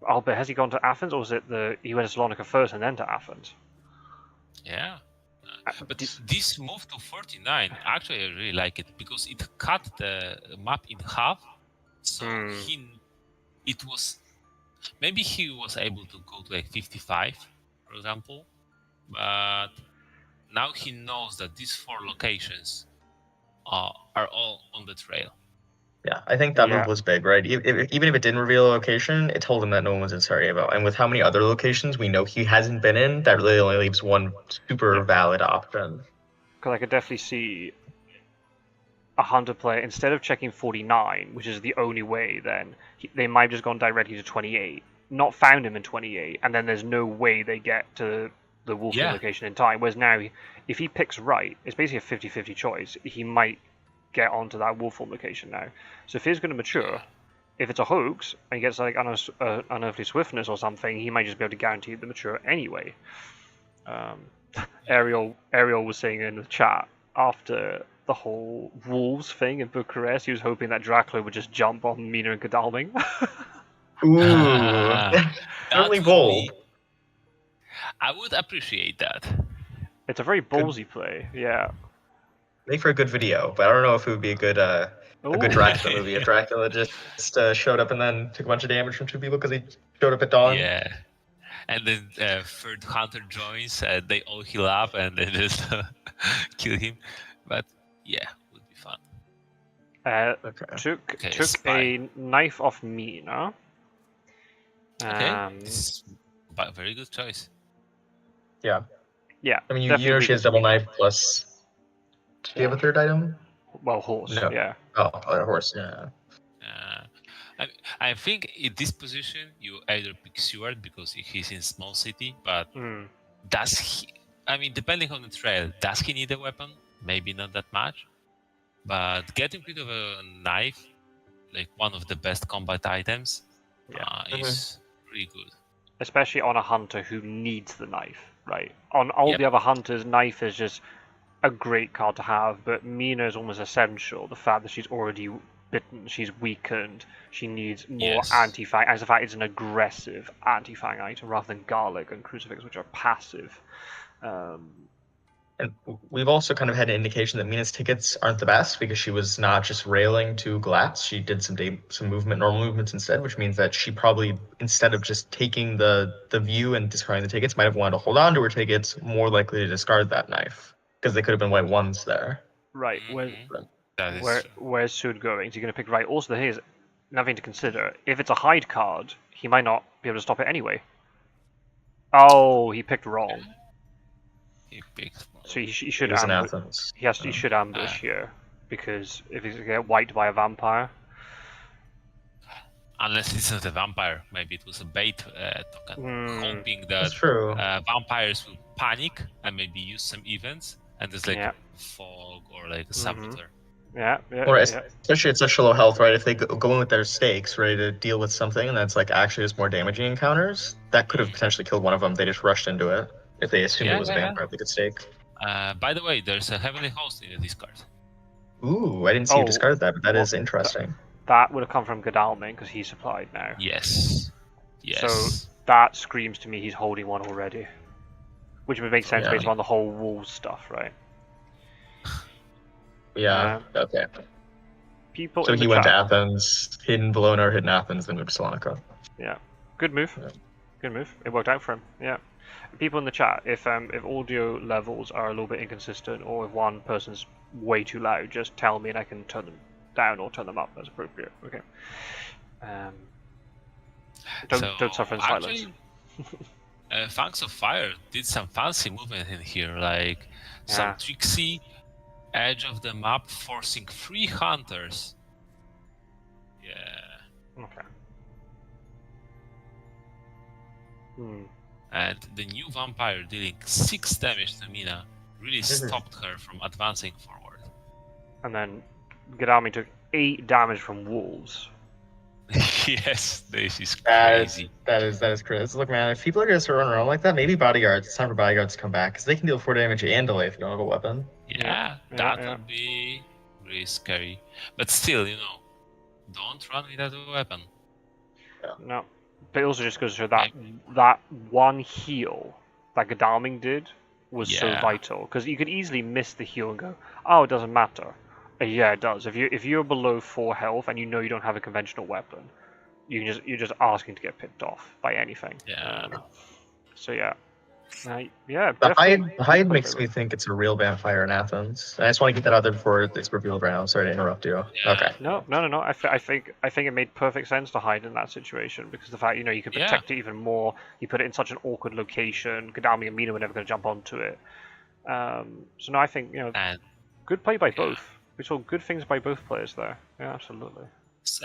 Oh, but has he gone to Athens, or was it he went to Salonika first and then to Athens? Yeah. But this move to 49, actually I really like it because it cut the map in half. So it was, maybe he was able to go to like 55, for example. But now he knows that these 4 locations are all on the trail. Yeah, I think that Yeah. move was big, right? Even if it didn't reveal a location, it told him that no one was in Sarajevo. And with how many other locations we know he hasn't been in, that really only leaves one super valid option. Because I could definitely see a hunter player, instead of checking 49, which is the only way, then they might have just gone directly to 28, not found him in 28, and then there's no way they get to the wolf location in time. Whereas now, if he picks right, it's basically a 50-50 choice. He might get onto that wolf form location now. So if he's going to mature, if it's a hoax and he gets like unearthly swiftness or something, he might just be able to guarantee the mature anyway. Ariel was saying in the chat after the whole wolves thing in Bucharest, he was hoping that Dracula would just jump on Mina and Godalming. Ooh, certainly bold. I would appreciate that. It's a very ballsy play, yeah. Make for a good video, but I don't know if it would be a good Dracula movie if Dracula just showed up and then took a bunch of damage from 2 people because he showed up at dawn. Yeah. And then third hunter joins, they all heal up and they just kill him. But yeah, would be fun. Took spy. a knife off Mina. Okay, this is a very good choice. Yeah. Yeah. I mean, you definitely know she has double knife plus. Do you have a third item? Well, horse. No. Yeah. Oh, a horse. Yeah. I think in this position you either pick Seward because he's in small city, but does he? I mean, depending on the trail, does he need a weapon? Maybe not that much, but getting rid of a knife, like one of the best combat items, is pretty good. Especially on a hunter who needs the knife, right? On all the other hunters, knife is just a great card to have, but Mina is almost essential. The fact that she's already bitten, she's weakened, she needs more anti-fang. As a fact, it's an aggressive anti-fang item rather than garlic and crucifix, which are passive. And we've also kind of had an indication that Mina's tickets aren't the best because she was not just railing to Glatz. She did some normal movements instead, which means that she probably, instead of just taking the view and discarding the tickets, might have wanted to hold on to her tickets, more likely to discard that knife because they could have been white ones there. Right. Mm-hmm. Where's Sud going? Is he going to pick right? Also, here's nothing to consider. If it's a hide card, he might not be able to stop it anyway. Oh, he picked wrong. He picked. So he should He was in ambush. Athens. He should ambush here because if he's gonna get wiped by a vampire. Unless it's not a vampire, maybe it was a bait token, hoping that That's true. Vampires will panic and maybe use some events, and there's like a fog or like a saboteur. Yeah, yeah, Or yeah. especially at such low health, right? If they go in with their stakes ready to deal with something that's like actually just more damaging encounters, that could have potentially killed one of them. They just rushed into it. If they assumed it was a vampire, they could stake. By the way, there's a heavenly host in the discard. Ooh, I didn't see you discard that, but that is interesting. That would have come from Godalming because he's supplied now. Yes. So that screams to me he's holding one already. Which would make sense based on the whole wolves stuff, right? Yeah, okay. People so in he the went chat. to Athens, hidden Bologna or hidden Athens, then moved to Salonika. Yeah. Good move. Yeah. Good move. It worked out for him. Yeah. People in the chat, if audio levels are a little bit inconsistent or if one person's way too loud, just tell me and I can turn them down or turn them up as appropriate. Okay. Don't suffer in silence. Fangs of Fire did some fancy movement in here, like some tricksy edge of the map forcing 3 hunters. Yeah. Okay. And the new vampire dealing 6 damage to Mina really stopped her from advancing forward. And then Godalming took 8 damage from wolves. Yes, this is crazy. That is crazy. Look, man, if people are going to start running around like that, maybe bodyguards. It's time for bodyguards to come back because they can deal 4 damage and delay if you don't have a weapon. Yeah, that would be really scary. But still, don't run without a weapon. Yeah. No, but it also just goes to show that one heal that Godalming did was so vital because you could easily miss the heal and go, oh, it doesn't matter. Yeah, it does. If you're below 4 health and you know you don't have a conventional weapon, you're just asking to get picked off by anything. Yeah. So yeah. Yeah. The hide makes me think it's a real vampire in Athens. I just want to get that out there before it's revealed right now. Sorry to interrupt you. Yeah. Okay. No. I think it made perfect sense to hide in that situation because the fact you could protect it even more. You put it in such an awkward location. Godalming and Mina were never going to jump onto it. So no, I think good play by both. We saw good things by both players there. Yeah, absolutely.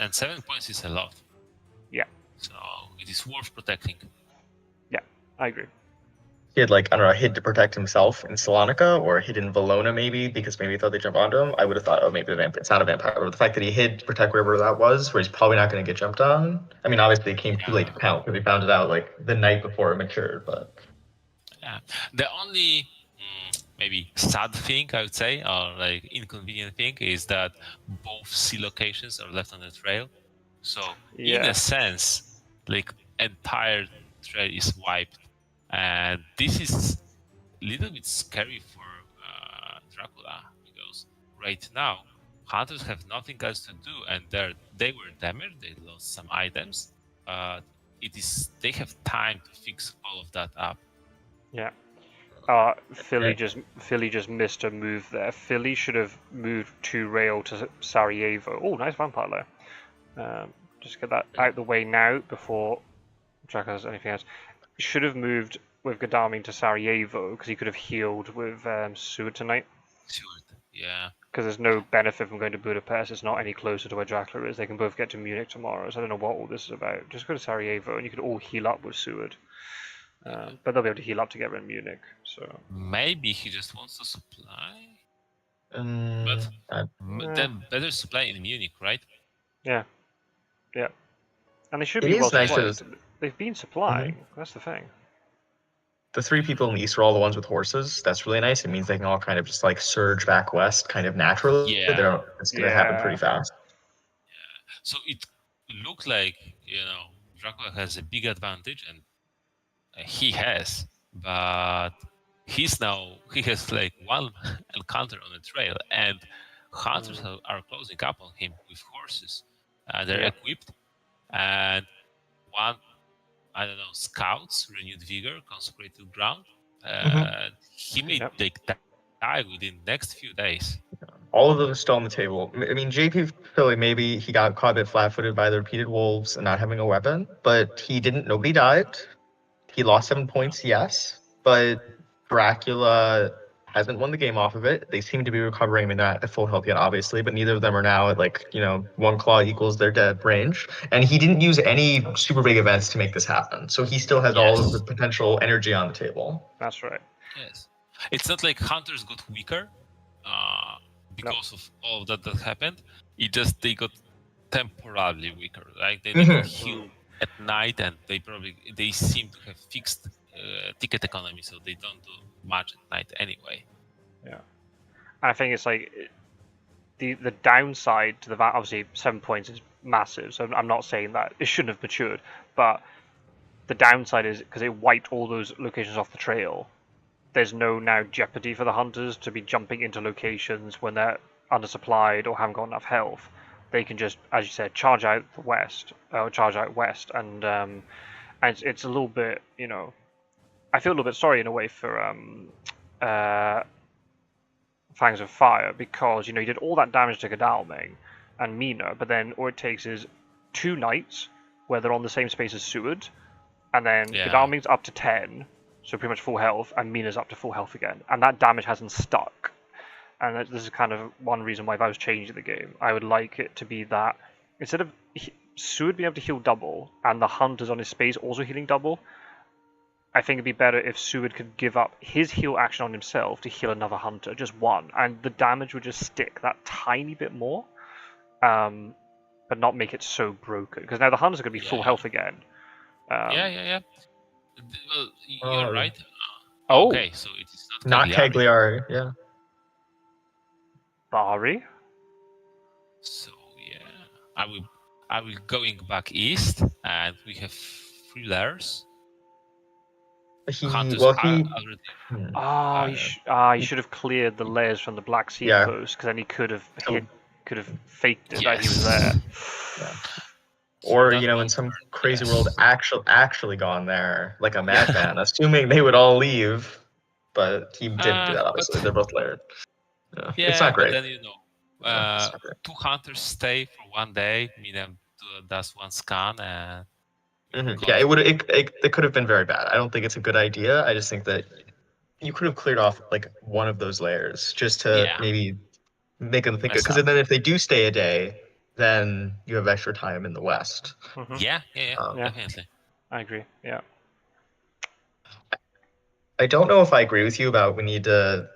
And 7 points is a lot. Yeah. So it is worth protecting. Yeah, I agree. He had a hid to protect himself in Salonika or hid in Valona maybe because maybe he thought they'd jump onto him. I would have thought, maybe it's not a vampire. But the fact that he hid to protect wherever that was, where he's probably not going to get jumped on. I mean, obviously it came too late to count because he found it out the night before it matured. But yeah, the only maybe sad thing I would say, or inconvenient thing, is that both C locations are left on the trail. So in a sense, entire trail is wiped. And this is a little bit scary for Dracula because right now hunters have nothing else to do, and they were damaged. They lost some items. They have time to fix all of that up. Yeah. Philly just missed a move there. Philly should have moved 2 rail to Sarajevo. Oh, nice vampire lair. Just get that out the way now before Dracula has anything else. Should have moved with Godalming to Sarajevo because he could have healed with Seward tonight. Yeah. Because there's no benefit from going to Budapest. It's not any closer to where Dracula is. They can both get to Munich tomorrow. So I don't know what all this is about. Just go to Sarajevo and you could all heal up with Seward. But they'll be able to heal up together in Munich. So maybe he just wants to supply. But then better supply in Munich, right? Yeah. And they should be well supplied. Nice They've been supplying. That's the thing. The 3 people in the east are all the ones with horses. That's really nice. It means they can all kind of just surge back west kind of naturally. Yeah. It's going to happen pretty fast. Yeah. So it looked like, Dracula has a big advantage, and he has, but he has 1 encounter on the trail, and hunters are closing up on him with horses. They're equipped, and 1, scouts, renewed vigor, consecrated ground. He may die within the next few days. All of them are still on the table. I mean, jbphilly, maybe he got caught a bit flat-footed by the repeated wolves and not having a weapon, but nobody died. He lost 7 points, yes, but Dracula hasn't won the game off of it. They seem to be recovering. I mean, not at full health yet, obviously, but neither of them are now at 1 claw equals their dead range. And he didn't use any super big events to make this happen. So he still has all of the potential energy on the table. That's right. Yes. It's not like hunters got weaker because of all that happened. It just they got temporarily weaker, right? They can heal at night, and they seem to have fixed ticket economy, so they don't do much at night anyway. Yeah, I think it's like the downside to the obviously 7 points is massive. So I'm not saying that it shouldn't have matured, but the downside is because it wiped all those locations off the trail. There's no now jeopardy for the hunters to be jumping into locations when they're undersupplied or haven't got enough health. They can just, as you said, charge out west, and it's a little bit, I feel a little bit sorry in a way for Fangs of Fire, because you did all that damage to Godalming and Mina, but then all it takes is 2 knights where they're on the same space as Seward, and then Godalming's up to 10, so pretty much full health, and Mina's up to full health again, and that damage hasn't stuck. And this is kind of one reason why if I was changing the game, I would like it to be that instead of Seward being able to heal double and the hunters on his space also healing double, I think it'd be better if Seward could give up his heal action on himself to heal another hunter, just one, and the damage would just stick that tiny bit more, but not make it so broken. Because now the hunters are going to be full health again. Well, you're right. Okay, so it is not Cagliari. Yeah. Bari. So I will going back east, and we have 3 layers. He should have cleared the layers from the Black Sea coast, because then he could have faked it that he was there. Yeah. Or in some crazy world, actually gone there like a madman, assuming they would all leave, but he didn't do that. Obviously, they're both layered. It's not great. But then 2 hunters stay for 1 day, Mina does 1 scan, and it could have been very bad. I don't think it's a good idea. I just think that you could have cleared off like one of those layers just to maybe make them think, because then if they do stay a day, then you have extra time in the west. Definitely. I agree. Yeah. I don't know if I agree with you about we need to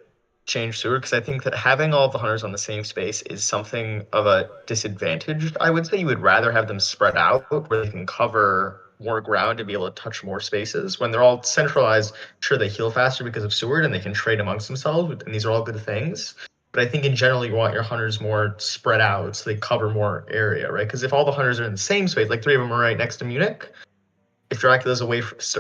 change Seward, because I think that having all the hunters on the same space is something of a disadvantage. I would say you would rather have them spread out where they can cover more ground to be able to touch more spaces. When they're all centralized, sure, they heal faster because of Seward and they can trade amongst themselves, and these are all good things. But I think in general, you want your hunters more spread out so they cover more area, right? Because if all the hunters are in the same space, like 3 of them are right next to Munich, if Dracula's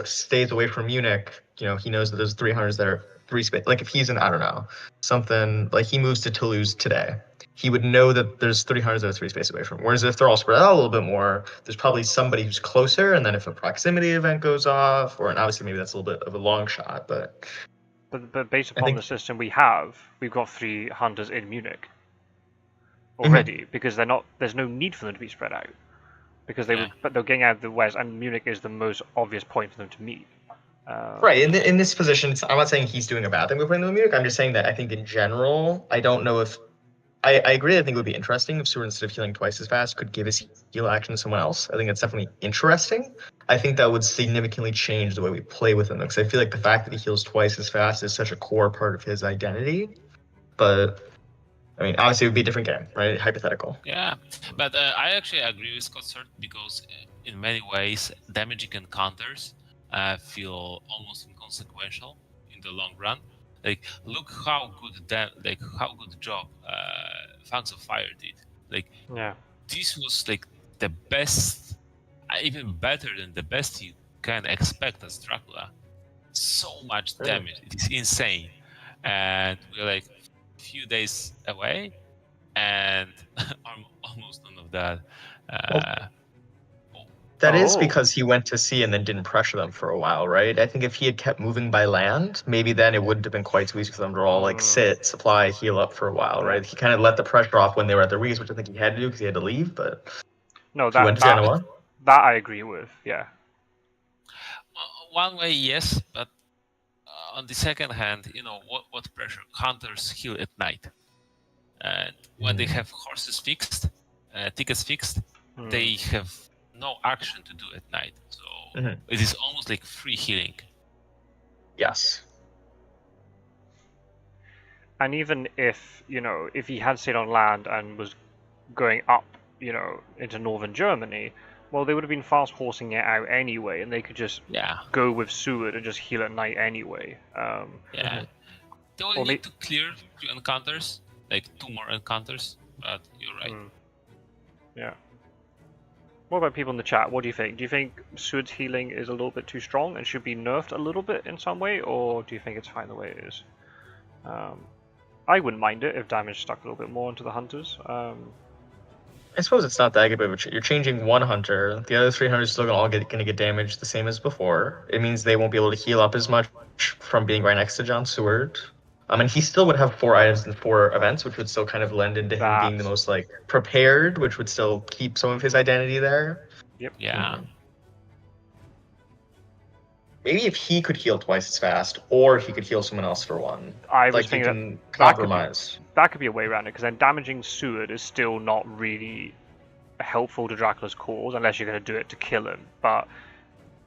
stays away from Munich, he knows that there's 3 hunters there, 3 space. Like if he's in, I don't know, something like he moves to Toulouse today, he would know that there's 3 hunters that are 3 space away from him. Whereas if they're all spread out a little bit more, there's probably somebody who's closer, and then if a proximity event goes off, and obviously maybe that's a little bit of a long shot, but based upon the system we have, we've got 3 hunters in Munich already, because there's no need for them to be spread out, because they're getting out of the west, and Munich is the most obvious point for them to meet. Right. In this position, I'm not saying he's doing a bad thing with putting them in Munich. I'm just saying that I think in general, I don't know if I agree. I think it would be interesting if Seward, instead of healing twice as fast, could give his heal action to someone else. I think it's definitely interesting. I think that would significantly change the way we play with him, because I feel like the fact that he heals twice as fast is such a core part of his identity. But I mean, obviously, it would be a different game, right? Hypothetical. Yeah, but I actually agree with Scot-sword, because in many ways, damaging encounters feel almost inconsequential in the long run. Like, look how good job Fangs of Fire did. This was like the best, even better than the best you can expect as Dracula. So much damage, it is insane, and we're like a few days away, and almost none of that. That is because he went to sea and then didn't pressure them for a while, right? I think if he had kept moving by land, maybe then it wouldn't have been quite so easy for them to all sit, supply, heal up for a while, right? He kind of let the pressure off when they were at their weakest, which I think he had to do because he had to leave. But no, that I agree with. Yeah. One way, yes, but on the second hand, what pressure? Hunters heal at night, and when they have horses fixed, tickets fixed, they have no action to do at night, so it is almost like free healing. Yes. And even if, if he had stayed on land and was going up, into northern Germany, well, they would have been fast horsing it out anyway, and they could just go with Seward and just heal at night anyway. Yeah. They will need to clear 2 encounters, like 2 more encounters, but you're right. Yeah. What about people in the chat? What do you think? Do you think Seward's healing is a little bit too strong and should be nerfed a little bit in some way, or do you think it's fine the way it is? I wouldn't mind it if damage stuck a little bit more into the hunters. I suppose it's not that good, but you're changing one hunter. The other 3 hunters are still gonna get damaged the same as before. It means they won't be able to heal up as much from being right next to John Seward. And he still would have 4 items and 4 events, which would still kind of lend into him being the most like prepared, which would still keep some of his identity there. Yep. Yeah. Maybe if he could heal twice as fast, or he could heal someone else for 1. I was thinking compromise. That could be a way around it, because then damaging Seward is still not really helpful to Dracula's cause unless you're going to do it to kill him. But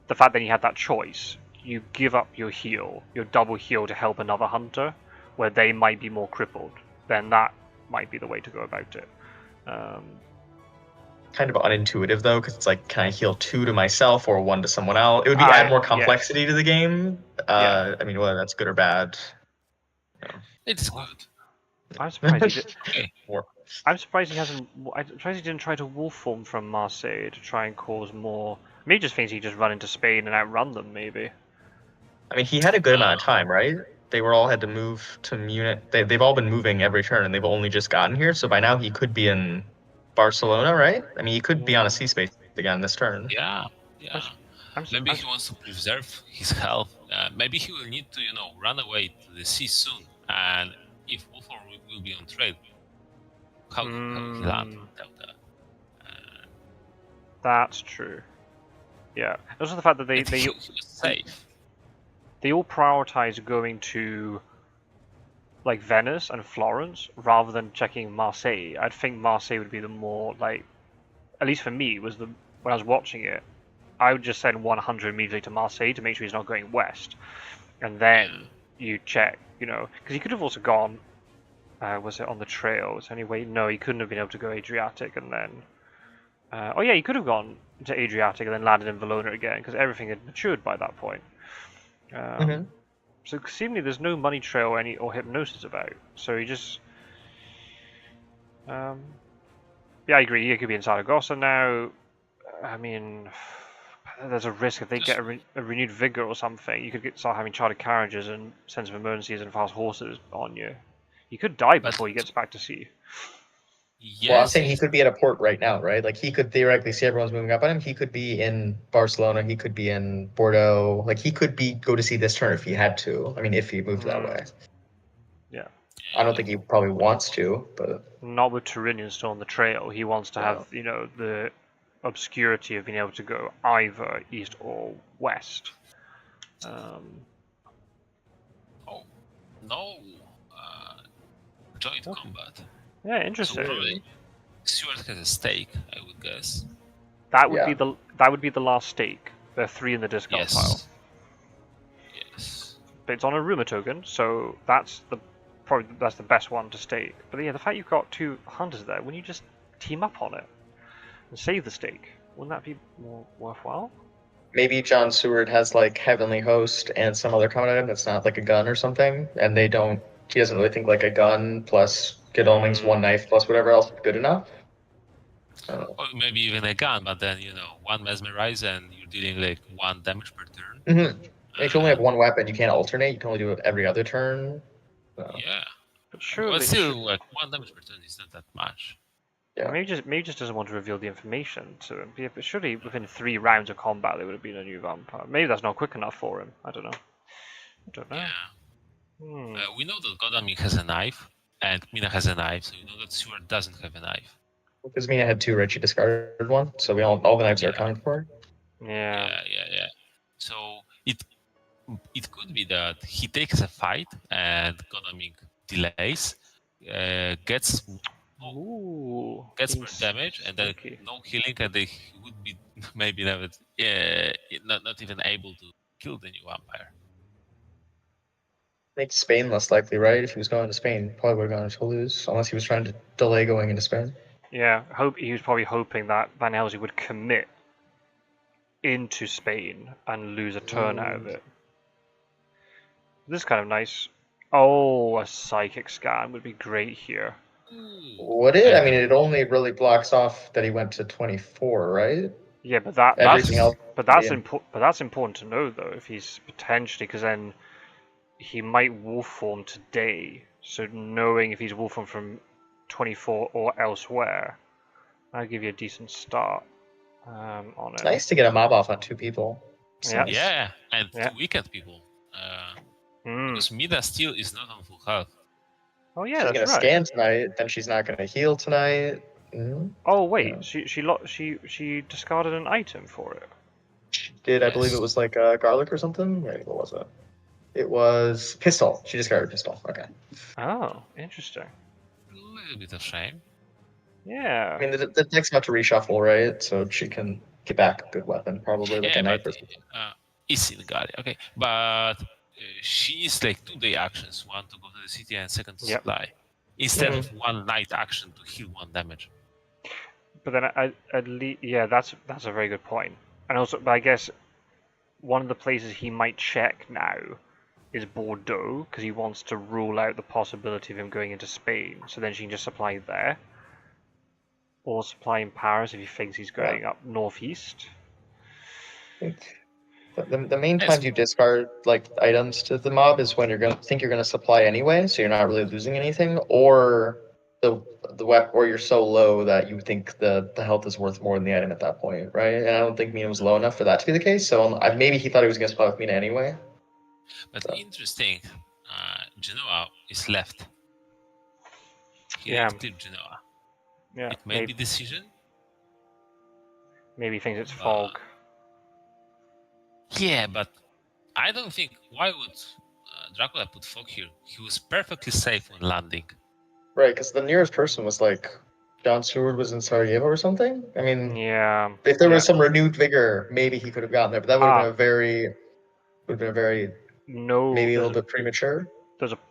the fact that you had that choice, you give up your heal, your double heal to help another hunter, where they might be more crippled, then that might be the way to go about it. Kind of unintuitive though, because it's like, can I heal 2 to myself or 1 to someone else? It would be add more complexity to the game. I mean, whether that's good or bad. It's good. I'm surprised he did. I'm surprised he hasn't. I'm surprised he didn't try to wolf form from Marseille to try and cause more. Maybe he just thinks he just run into Spain and outrun them. Maybe. I mean, he had a good amount of time, right? They were all had to move to Munich. They've all been moving every turn, and they've only just gotten here. So by now he could be in Barcelona, right? I mean, he could be on a sea space again this turn. Yeah. Maybe he wants to preserve his health. Maybe he will need to, run away to the sea soon. And if Wolford will be on trade, how will he land without that? That's true. Yeah. Also the fact that they was safe. They all prioritize going to like Venice and Florence rather than checking Marseille. I'd think Marseille would be the more like, at least for me, when I was watching it, I would just send 100 immediately to Marseille to make sure he's not going west, and then you check, because he could have also gone. Was it on the trail? Was there any way? No, he couldn't have been able to go Adriatic and then. Oh yeah, he could have gone to Adriatic and then landed in Valona again because everything had matured by that point. So seemingly there's no money trail or hypnosis about. So he just. Yeah, I agree. He could be in Saragossa now. I mean, there's a risk if they get a renewed vigor or something. You could start having chartered carriages and sense of emergencies and fast horses on you. He could die before he gets back to sea. Yes. Well, I'm saying he could be at a port right now, right? Like he could theoretically see everyone's moving up on him. He could be in Barcelona. He could be in Bordeaux. Like he could go to sea this turn if he had to. I mean, if he moved that way. Yeah. I don't think he probably wants to, but not with Turinian still on the trail. He wants to have the obscurity of being able to go either east or west. Joint combat. Yeah, interesting. So probably Stuart has a stake, I would guess. That would be the last stake. There are 3 in the discard pile. Yes. But it's on a rumor token, so that's the best one to stake. But yeah, the fact you've got 2 hunters there, wouldn't you just team up on it and save the stake? Wouldn't that be more worthwhile? Maybe John Seward has like Heavenly Host and some other combat item that's not like a gun or something, and he doesn't really think like a gun plus Godalming's 1 knife plus whatever else is good enough. Or maybe even a gun, but then 1 mesmerize and you're dealing like 1 damage per turn. If you only have 1 weapon, you can't alternate. You can only do it every other turn. So. Yeah, but surely, but still, like 1 damage per turn is not that much. Yeah. Maybe just doesn't want to reveal the information to him. But surely within 3 rounds of combat there would have been a new vampire. Maybe that's not quick enough for him. I don't know. Yeah. We know that Godalming has a knife, and Mina has a knife, so we know that Seward doesn't have a knife. Because Mina had 2, right? She discarded 1, so all the knives are accounted for. Yeah. So it could be that he takes a fight and Godalming delays, gets more damage, and then no healing, and they would be maybe not even able to kill the new vampire. Makes Spain less likely, right? If he was going to Spain, probably would have gone to Toulouse, unless he was trying to delay going into Spain. Yeah, he was probably hoping that Van Helsing would commit into Spain and lose a turn out of it. This is kind of nice. Oh, a psychic scan would be great here. Would it? I mean, it only really blocks off that he went to 24, right? Yeah, but Everything else. that's important to know though. If he's potentially, because then he might wolf form today. So knowing if he's wolf form from 24 or elsewhere, that'll give you a decent start on It's it. nice to get a mob off on 2 people. Yeah. Nice. Yeah, and Yeah. 2 weekend people. Because Mida still is not on full health. Oh yeah, She's that's gonna right. scan tonight, then she's not gonna heal tonight. Oh wait, Yeah. she discarded an item for it. She did, I believe it was like garlic or something. Wait, what was it? It was pistol. She discarded pistol. Okay. Oh, interesting. A little bit of shame. Yeah. I mean, the deck's about to reshuffle, right? So she can get back a good weapon, probably like a knife or something. Easy got it. Okay, but she is like 2-day actions: one to go to the city and second to supply, instead of one night action to heal 1 damage. But then at least, yeah, that's a very good point. And also, but I guess one of the places he might check now is Bordeaux because he wants to rule out the possibility of him going into Spain. So then she can just supply there, or supply in Paris if he thinks he's going up northeast. I think the main times you discard like items to the mob is when you're gonna supply anyway, so you're not really losing anything, or the weapon, or you're so low that you think the health is worth more than the item at that point, right? And I don't think Mina was low enough for that to be the case. So maybe he thought he was gonna supply with Mina anyway. But interesting, Genoa is left. He cleared Genoa. Yeah, it may be decision. Maybe he thinks it's fog. Yeah, but I don't think. Why would Dracula put fog here? He was perfectly safe when landing. Right, because the nearest person was like Scot-sword was in Sarajevo or something. I mean, if there was some renewed vigor, maybe he could have gotten there. But that would have been a very maybe a little bit premature.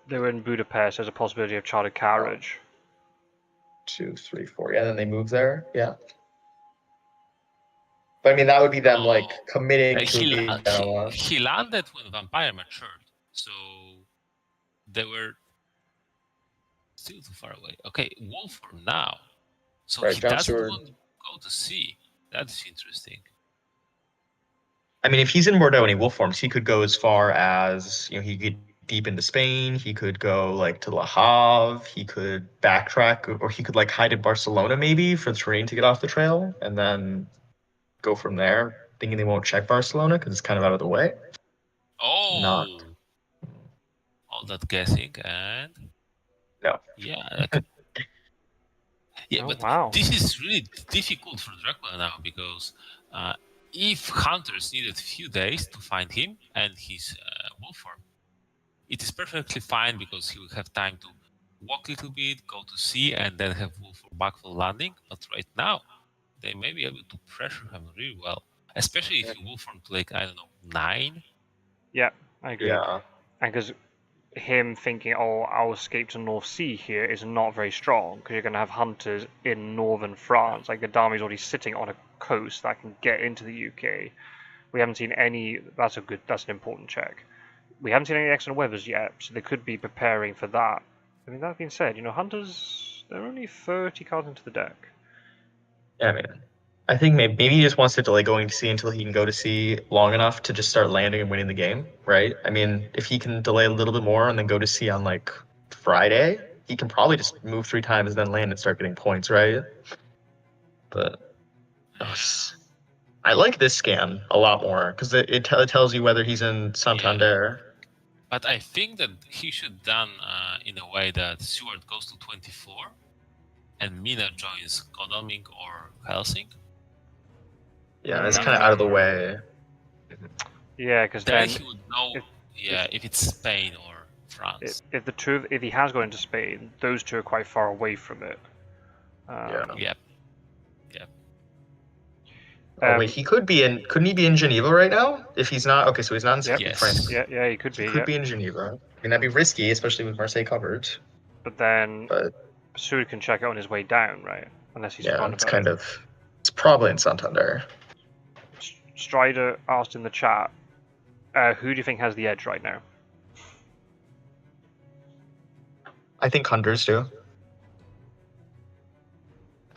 They were in Budapest. There's a possibility of chartered carriage. 2, 3, 4. Yeah, then they moved there. Yeah. But I mean, that would be them like committing to he landed when Vampire matured, so they were still too far away. Okay, Wolfram now. So he doesn't want to go to sea. That's interesting. I mean, if he's in Bordeaux and he wolf forms, he could go as far as, he could deep into Spain. He could go like to Le Havre. He could backtrack, or he could like hide in Barcelona maybe for the terrain to get off the trail, and then go from there, thinking they won't check Barcelona because it's kind of out of the way. All that guessing and no. Yeah. But this is really difficult for Dracula now because if hunters needed a few days to find him and his wolf form, it is perfectly fine because he will have time to walk a little bit, go to sea, and then have wolf form back for landing. But right now, they may be able to pressure him really well, especially if you wolf form to like, I don't know, 9. Yeah, I agree. Yeah. And because him thinking, I'll escape to North Sea here is not very strong because you're going to have hunters in northern France. Like Gaddafi's already sitting on a coast that can get into the UK. We haven't seen any. That's an important check. We haven't seen any excellent weathers yet, so they could be preparing for that. I mean, that being said, hunters, they're only 30 cards into the deck. Yeah, I mean, I think maybe he just wants to delay going to sea until he can go to sea long enough to just start landing and winning the game, right? I mean, if he can delay a little bit more and then go to sea on like Friday, he can probably just move 3 times and then land and start getting points, right? But I like this scan a lot more because it tells you whether he's in Santander. Yeah. But I think that he should done in a way that Stewart goes to 24 and Mina joins Godalming or Helsing. Yeah, it's kind of out of the way. Yeah, because then he would know. If it's Spain or France. If he has gone into Spain, those two are quite far away from it. Yep. Oh wait, he could be in. Couldn't he be in Geneva right now? If he's not, okay, so he's not in Yep. France. Yeah, he could He be. could Yeah, be in Geneva. I mean, that'd be risky, especially with Marseille covered. but then But Sud can check it on his way down, right? Unless he's yeah, forgotten it's about kind it. of. It's probably in Santander. Strider asked in the chat, who do you think has the edge right now? I think hunters do.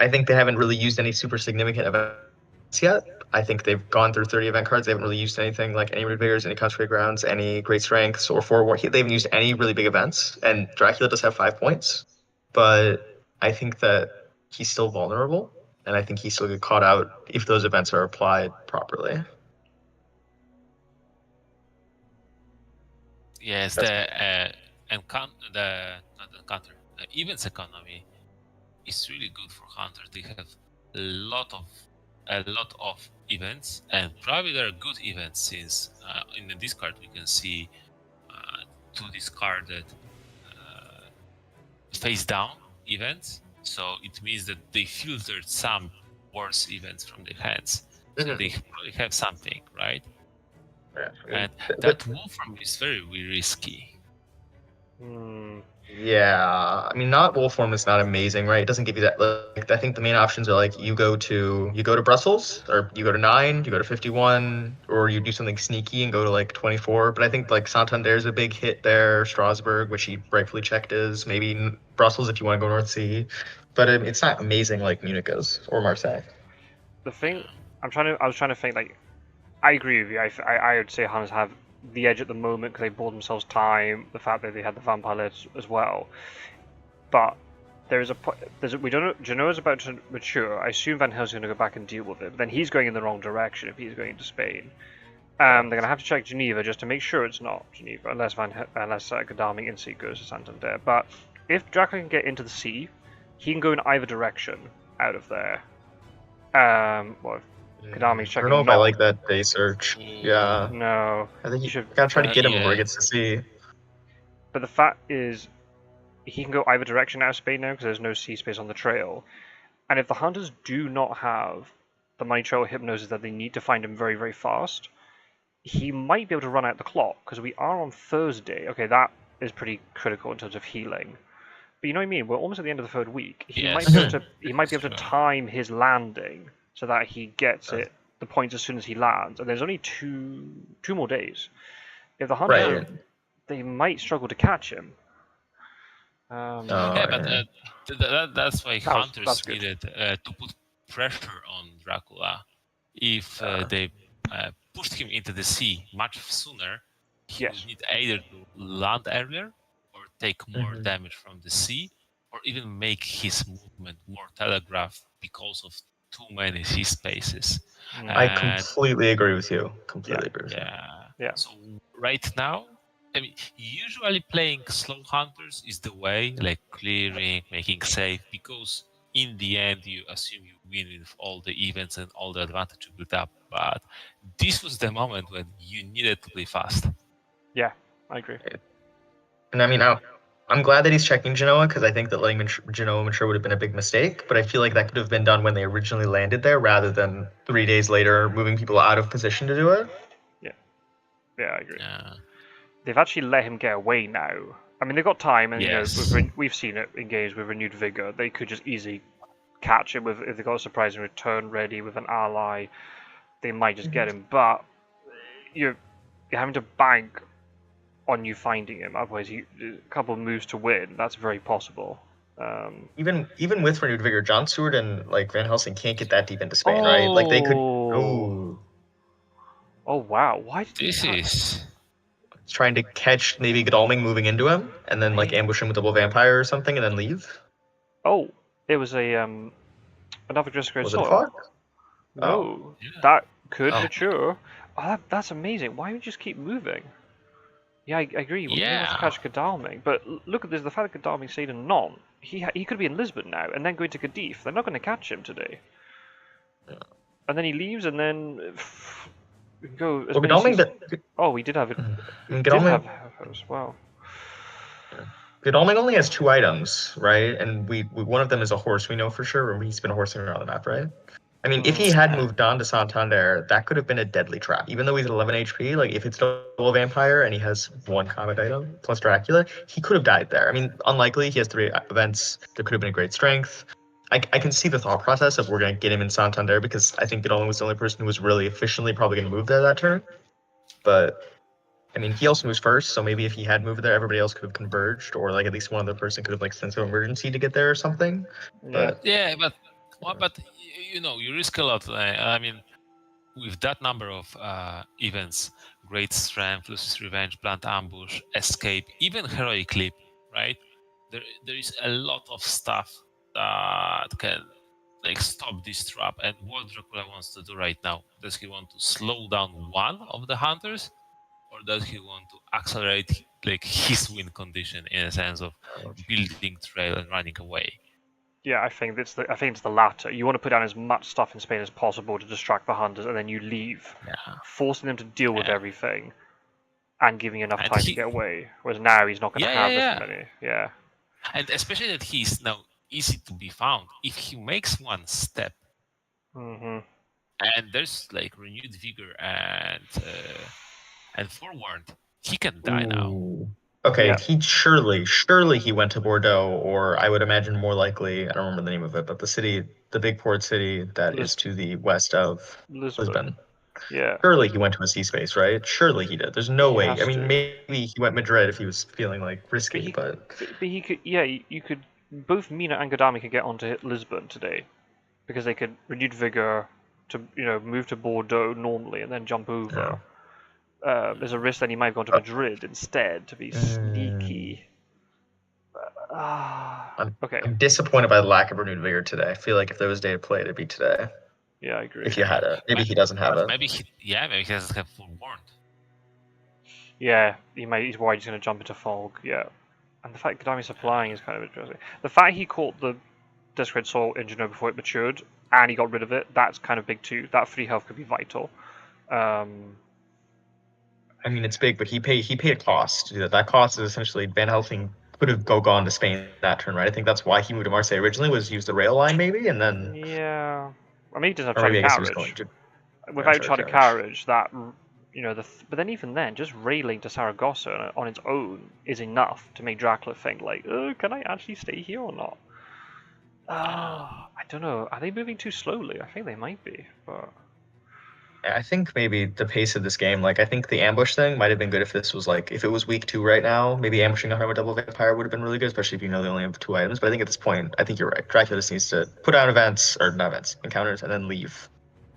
I think they haven't really used any super significant events yet. I think they've gone through 30 event cards. They haven't really used anything like any Vigors, any Consecrated Grounds, any Great Strengths, or Forward. They haven't used any really big events. And Dracula does have 5 points, but I think that he's still vulnerable, and I think he still get caught out if those events are applied properly. Yes, the events economy is really good for hunters. They have a lot of events, and probably they're good events since in the discard we can see 2 discarded face down events. So it means that they filtered some worse events from their hands. So they probably have something, right? Yeah. And that Wolfram is very risky. Yeah, I mean, not Wolfram is not amazing, right? It doesn't give you that. Like, I think the main options are like you go to Brussels, or you go to 9, you go to 51, or you do something sneaky and go to like 24. But I think like Santander is a big hit there, Strasbourg, which he rightfully checked is, maybe Brussels if you want to go North Sea, but it's not amazing like Munich is or Marseille. The thing I was trying to think, like, I agree with you. I would say Hunters have the edge at the moment because they bought themselves time. The fact that they had the vampire list as well, but we don't know. Genoa's about to mature. I assume Van Helsing's going to go back and deal with it. But then he's going in the wrong direction if he's going to Spain. They're going to have to check Geneva just to make sure it's not Geneva, unless Godalming Inseat goes to Santander. But if Dracula can get into the sea, he can go in either direction out of there. Well, Godalming's checking. I don't know if I like that day search. Yeah. No. I think you gotta try to get him before he gets to sea. But the fact is, he can go either direction out of Spain now because there's no sea space on the trail. And if the hunters do not have the money trail hypnosis that they need to find him very, very fast, he might be able to run out the clock because we are on Thursday. Okay, that is pretty critical in terms of healing. But you know what I mean? We're almost at the end of the 3rd week. He might be able to time his landing so that he gets the points as soon as he lands. And there's only two more days. If the hunter, they might struggle to catch him. That's why hunters needed to put pressure on Dracula. If they pushed him into the sea much sooner, he would need either to land earlier or take more damage from the sea, or even make his movement more telegraphed because of too many sea spaces. I completely agree with you. Yeah. So right now, I mean, usually playing slow hunters is the way, like clearing, making safe, because in the end you assume you win with all the events and all the advantage you built up. But this was the moment when you needed to play fast. Yeah, I agree. And I mean, I'm glad that he's checking Genoa because I think that letting Genoa mature would have been a big mistake. But I feel like that could have been done when they originally landed there rather than 3 days later moving people out of position to do it. Yeah, I agree. Yeah. They've actually let him get away now. I mean, they've got time, and you know, we've seen it in games with renewed vigor. They could just easily catch him if they got a surprising return ready with an ally. They might just get him, but you're having to bank on you finding him. Otherwise, a couple of moves to win. That's very possible. Even with renewed vigor, Scots-word and like Van Helsing can't get that deep into Spain, right? Like they could. Oh wow! Why did this is trying to catch maybe Godalming moving into him and then like ambush him with double vampire or something and then leave? Oh, it was a another just great sword. Was it No, that could mature. Oh, that's amazing. Why would you just keep moving? Yeah, I agree. We want to catch Godalming, but look at this. The fact that Godalming stayed in Nantes, he could be in Lisbon now and then going to Cadiz. They're not going to catch him today. Yeah. And then he leaves and then. We can go as we did have it. Godalming as well. Godalming only has 2 items, right? And we one of them is a horse. We know for sure. He's been horsing around the map, right? I mean, if he had moved on to Santander, that could have been a deadly trap. Even though he's at 11 HP, like if it's still a vampire and he has one combat item plus Dracula, he could have died there. I mean, unlikely. He has 3 events. There could have been a great strength. I can see the thought process of we're going to get him in Santander because I think Godalming was the only person who was really efficiently probably going to move there that turn. But I mean, he also moves first, so maybe if he had moved there, everybody else could have converged, or like at least one other person could have like sense of emergency to get there or something. But Yeah, but you risk a lot. I mean, with that number of events, great strength, Lucy's revenge, blunt ambush, escape, even heroic leap, right? There is a lot of stuff that can like stop this trap. And what Dracula wants to do right now, does he want to slow down one of the hunters, or does he want to accelerate like his win condition in a sense of building trail and running away? Yeah, I think it's the latter. You want to put down as much stuff in Spain as possible to distract the hunters, and then you leave, forcing them to deal with everything, and giving enough time to get away. Whereas now he's not going to have as many. Yeah. And especially that he's now easy to be found. If he makes one step, and there's like renewed vigor and forewarned, he can die now. Okay, he surely he went to Bordeaux, or I would imagine more likely, I don't remember the name of it, but the big port city that is to the west of Lisbon. Yeah. Surely he went to a sea space, right? Surely he did. There's no way. I mean, maybe he went Madrid if he was feeling like risky, but he could. Yeah, you could. Both Mina and Godalming could get onto Lisbon today, because they could renewed vigor to move to Bordeaux normally and then jump over. There's a risk that he might have gone to Madrid instead to be sneaky. Okay. I'm disappointed by the lack of renewed vigor today. I feel like if there was a day to play, it'd be today. Yeah, I agree. If you had it, maybe he doesn't have it. Maybe he doesn't have forewarned. Yeah, he's worried he's going to jump into fog. Yeah, and the fact Godalming's supplying is kind of interesting. The fact he caught the Discred Soul in Genoa before it matured, and he got rid of it, that's kind of big too. That 3 health could be vital. I mean, it's big, but he paid a cost to do that. That cost is essentially Van Helsing could have gone to Spain that turn, right? I think that's why he moved to Marseille originally, was use the rail line maybe, and then yeah. I mean, he doesn't have charted carriage. Without charted carriage, that but then even then, just railing to Saragossa on its own is enough to make Dracula think like, oh, can I actually stay here or not? I don't know. Are they moving too slowly? I think they might be, but I think maybe the pace of this game, like I think the ambush thing might have been good if this was like if it was week 2 right now, maybe ambushing a Hunter with double vampire would have been really good, especially if you know they only have 2 items. But I think at this point, I think you're right. Dracula just needs to put out encounters, and then leave.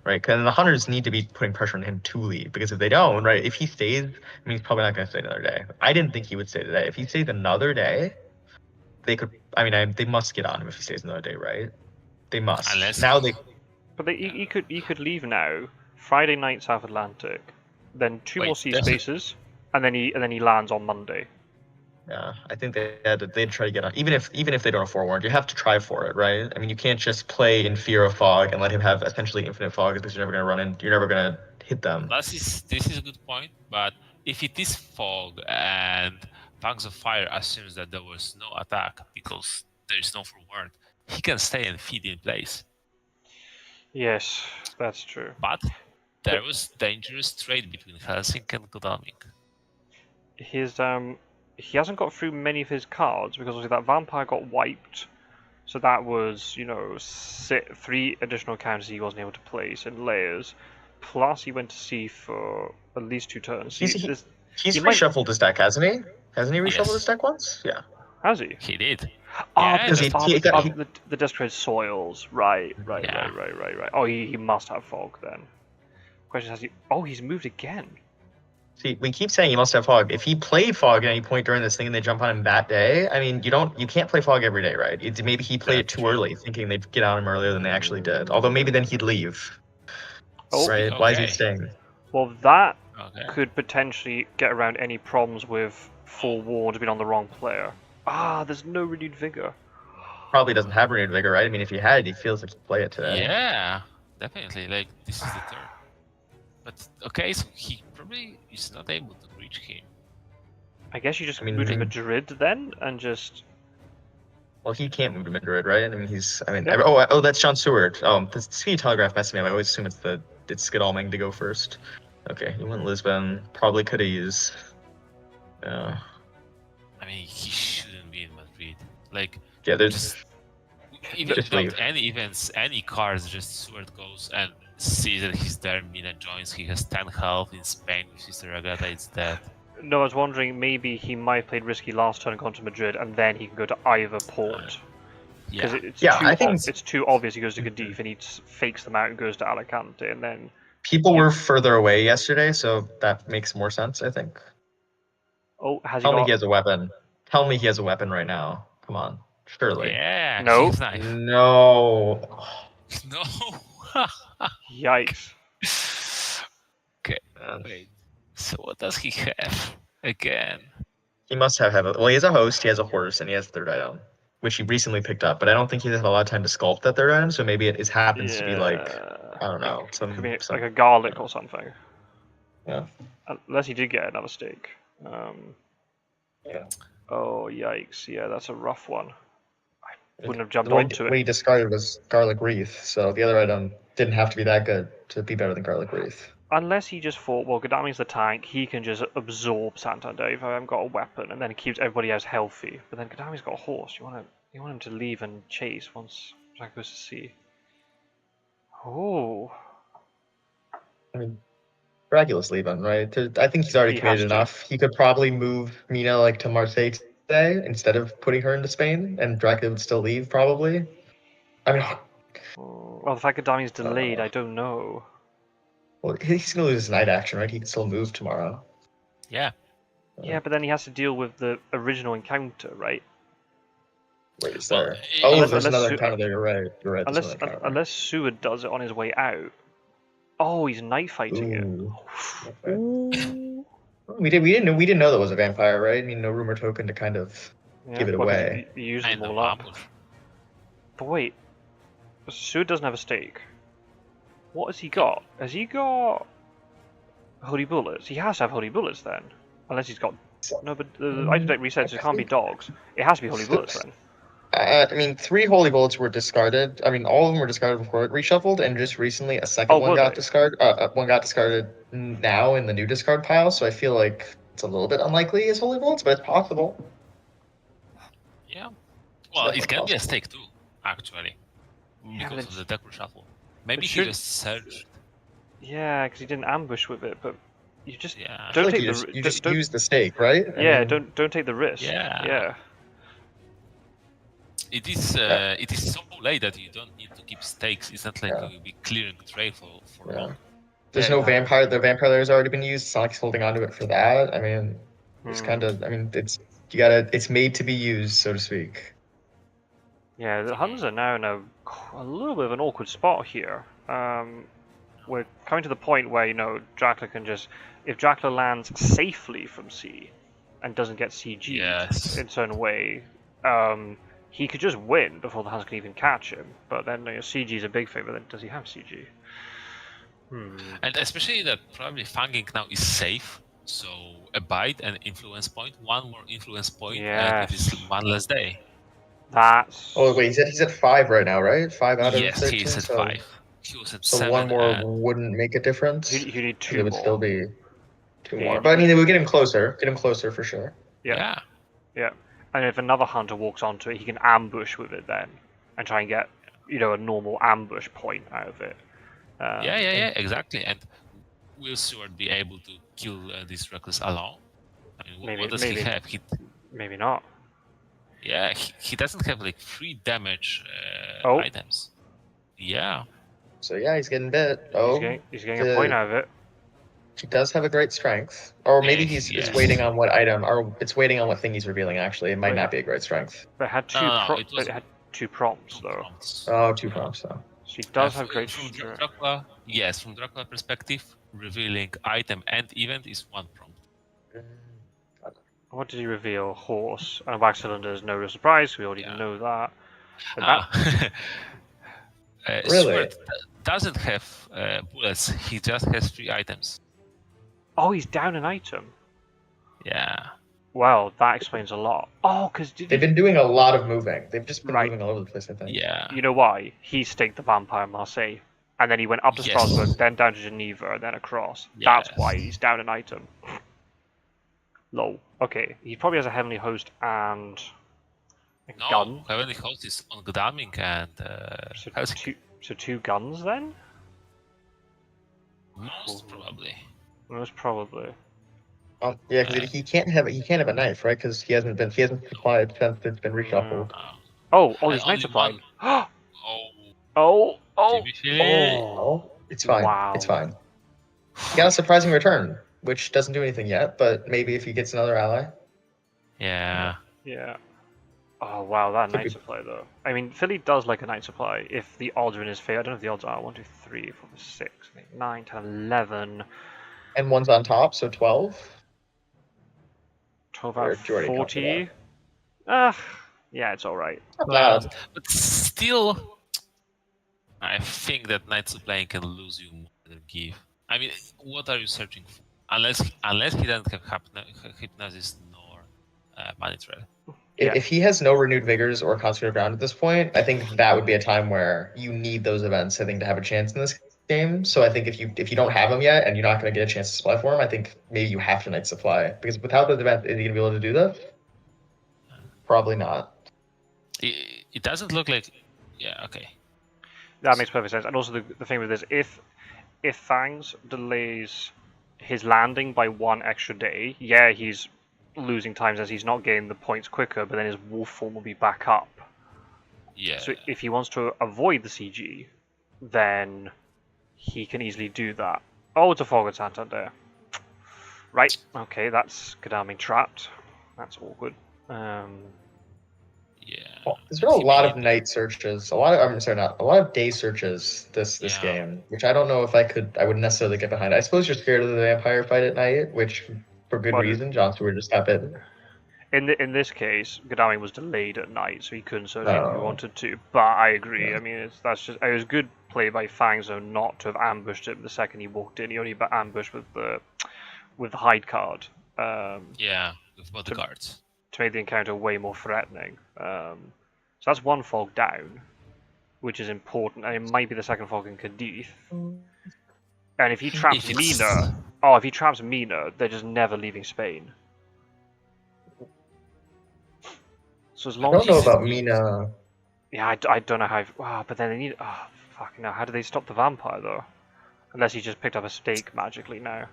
Right? And the hunters need to be putting pressure on him to leave, because if they don't, right, if he stays, I mean he's probably not gonna stay another day. I didn't think he would stay today. If he stays another day, they could they must get on him if he stays another day, right? They must. But he could leave now. Friday night South Atlantic, then 2 more sea spaces, and then he lands on Monday. Yeah, I think they'd try to get on. Even if they don't have forewarned, you have to try for it, right? I mean, you can't just play in fear of fog and let him have essentially infinite fog, because you're never gonna hit them. This is a good point, but if it is fog and Fangs of Fire assumes that there was no attack because there is no forewarned, he can stay and feed in place. Yes, that's true. But there was dangerous trade between Helsing and Godalming. He hasn't got through many of his cards because obviously that vampire got wiped, so that was 3 additional counters he wasn't able to place in layers. Plus he went to sea for at least 2 turns. He's reshuffled his deck, hasn't he? Hasn't he reshuffled his deck once? Yeah. Has he? He did. Because the Discred Soils. Right. Oh, he must have fog then. Question has he? Oh, he's moved again. See, we keep saying he must have fog. If he played fog at any point during this thing and they jump on him that day, I mean, you can't play fog every day, right? Maybe he played it too early, thinking they'd get on him earlier than they actually did. Although maybe then he'd leave. Right? Okay. Why is he staying? Well, that could potentially get around any problems with forewarned being on the wrong player. There's no renewed vigor. Probably doesn't have renewed vigor, right? I mean, if he had it, he feels like he'd play it today. Yeah, definitely. Like, this is the turn. But, okay, so he probably is not able to reach him. I guess you just move to Madrid then, and just... Well, he can't move to Madrid, right? I mean, he's. I mean, Yep. oh, that's John Seward. The Speedy Telegraph messed me up. I always assume it's Godalming to go first. Okay, he went Lisbon. Probably could have used. I mean, he shouldn't be in Madrid. Like, Yeah, there's. just even Just without leave. any events, any cards, just Seward goes and sees that he's there. Mina joins. He has 10 health in Spain with Sister Agata. It's dead. No, I was wondering maybe he might have played risky last turn and gone to Madrid, and then he can go to either port. Because Yeah. I think it's too obvious he goes to Cadiz and he fakes them out and goes to Alicante, and then people were further away yesterday, so that makes more sense. I think. has he Tell me got? he has a weapon. Tell me he has a weapon right now. Come on, surely. Yeah. No. He's knife. No. No. Yikes! Okay. Wait. So what does he have again? He must have a. Well, he has a host, he has a horse, and he has a third item, which he recently picked up. But I don't think he's had a lot of time to sculpt that third item. So maybe it happens to be like I don't know, Could be like a garlic or something. Yeah. Unless he did get another stake. Yeah. Oh yikes! Yeah, that's a rough one. I wouldn't have jumped The onto what he it. discarded was garlic wreath, so the other item didn't have to be that good to be better than garlic wreath. Unless he just thought, well, Godami's the tank, he can just absorb Santander if I haven't got a weapon, and then it keeps everybody else healthy. But then Godami's got a horse. You want him to leave and chase once Jack goes to sea. Oh, I mean, Dracula's leaving, right? I think he's already He has committed to. enough. He could probably move Mina like to Marseille today instead of putting her into Spain, and Dracula would still leave probably. I mean, well, the fact Godami's delayed, I don't know. well, he's gonna lose his night action, right? He can still move tomorrow. Yeah. Yeah, but then he has to deal with the original encounter, right? Wait, is Well, there? unless- There's unless another Su- encounter there. You're right. You're right. there's another encounter. Unless Seward does it on his way out. Oh, he's knife fighting Ooh. it. Ooh. We didn't know that was a vampire, right? I mean, no rumor token to kind of Yeah, give it well, 'cause away. You use I them all know up. ambush. But wait, Seward doesn't have a stake. What has he got? Has he got holy bullets? He has to have holy bullets then, unless he's got. No, but the item deck resets. So it can't be dogs. It has to be holy bullets then. I mean, 3 holy bullets were discarded. I mean, all of them were discarded before it reshuffled, and just recently a second Oh, one were got they? discarded. One got discarded now in the new discard pile. So I feel like it's a little bit unlikely as holy bullets, but it's possible. Yeah. Well, it definitely can be a possible. stake too, actually, Yeah, but because of the deck reshuffle. Maybe it he should- just searched. Yeah, because he didn't ambush with it, but you just Yeah. I feel don't like take you the. just don't, use the stake, right? I yeah, mean, don't take the risk. Yeah. Yeah. It is so late that you don't need to keep stakes. It's not like Yeah. you will be clearing trail for Yeah. long. There's Yeah, no exactly. vampire. The vampire layer has already been used. It's not like he's holding onto it for that. I mean, it's Hmm. kind of. I mean, it's made to be used, so to speak. Yeah, the Huns are now in a little bit of an awkward spot here. We're coming to the point where, Dracula can just, if Dracula lands safely from sea and doesn't get CG'd Yes. in a certain way, he could just win before the Huns can even catch him. But then CG is a big thing, but then does he have CG? And especially that probably fanging now is safe. So a bite and influence point, one more influence point, and it is Yes. one less day. That's... Oh wait, he's at 5 right now, right? 5 out Yes, of 13. he is at so, 5. He was at So 7. one more and- wouldn't make a difference. You need 2 It would more. still be 2 Yeah, more. you But I mean, it would get him closer. Get him closer for sure. Yeah. And if another hunter walks onto it, he can ambush with it then, and try and get, a normal ambush point out of it. Yeah, exactly. And will Seward be able to kill this reckless alone? I mean, what does he have? Maybe not. Yeah, he doesn't have like 3 damage Oh. items. Yeah. So yeah, he's getting bit. Oh, He's getting a point out of it. he does have a great strength. Or maybe he's Yes. waiting on what item, or it's waiting on what thing he's revealing. Actually, it might Wait. not be a great strength. But it had two. No, it was- It had 2 prompts No though. prompts. Oh, 2 prompts though. She does Uh, have great from strength. Dracula. Yes, from Dracula perspective, revealing item and event is 1 prompt. What did he reveal? Horse and a wax cylinder is no real surprise. We already Yeah. know that. But that Really? Seward doesn't have bullets. He just has 3 items. oh, he's down an item. Yeah. Well, that explains a lot. Oh, because They've been doing a lot of moving. They've just been Right. moving all over the place, I think. Yeah. You know why? He staked the vampire in Marseille, and then he went up to Yes. Strasbourg, then down to Geneva, and then across. Yes. That's why he's down an item. Lol. Okay, he probably has a Heavenly Host and a No, gun. Heavenly Host is on Gdamming and So Helsinki. two guns then? Most probably. Most probably. Yeah, because he can't have a knife, right? Because he hasn't supplied since it's been reshuffled. Oh, And these knights only applied. Oh, Oh! jbphilly. Oh, it's fine. Wow. It's fine. He got a surprising return, which doesn't do anything yet, but maybe if he gets another ally. Yeah. Yeah. Oh wow, that Could knight be. supply though. I mean, Philly does like a knight supply if the odds are in his favor. I don't know if the odds are 1, 2, 3, 4, 5, 6, 9, 10, 11, And one's on top, so 12. 12 Or out did you already count 40. Ah, yeah, it's all right. Not Well, bad. but still, I think that Knight Supplying can lose you more than give. I mean, what are you searching for? Unless he doesn't have Hypnosis nor Money Trail. Yeah. If he has no renewed vigors or concentrated ground at this point, I think that would be a time where you need those events, I think, to have a chance in this game. So I think if you don't have them yet and you're not going to get a chance to supply for them, I think maybe you have to Knight Supply. Because without those events, is he going to be able to do this? Probably not. It doesn't look like. Yeah. Okay. That makes perfect sense. And also the thing with this, if Fangs delays his landing by 1 extra day, yeah, he's losing times as he's not getting the points quicker, but then his wolf form will be back up. Yeah. So if he wants to avoid the CG, then he can easily do that. Oh, it's a Fog at Santander. Right, okay, that's Gdamming trapped. That's awkward. Yeah. There's been a lot of night searches, a lot of day searches this Yeah. game, which I don't know if I would necessarily get behind. I suppose you're scared of the vampire fight at night, which for good But- reason. Scots-word just happened. In this case, Gdamming was delayed at night, so he couldn't search it if he Oh. wanted to. But I agree. Yeah. I mean, it was good play by Fangs though not to have ambushed it the second he walked in. He only ambushed with the hide card. Yeah. With bodyguards. To make the encounter way more threatening. So that's 1 fog down, which is important, and it might be the second fog in Cadiz. And if he traps If it's- Mina, if he traps Mina, they're just never leaving Spain. So as I long don't as know he's, about Mina. yeah, I don't know how. But then they need. Oh, fucking no! How do they stop the vampire though? Unless he just picked up a stake magically now.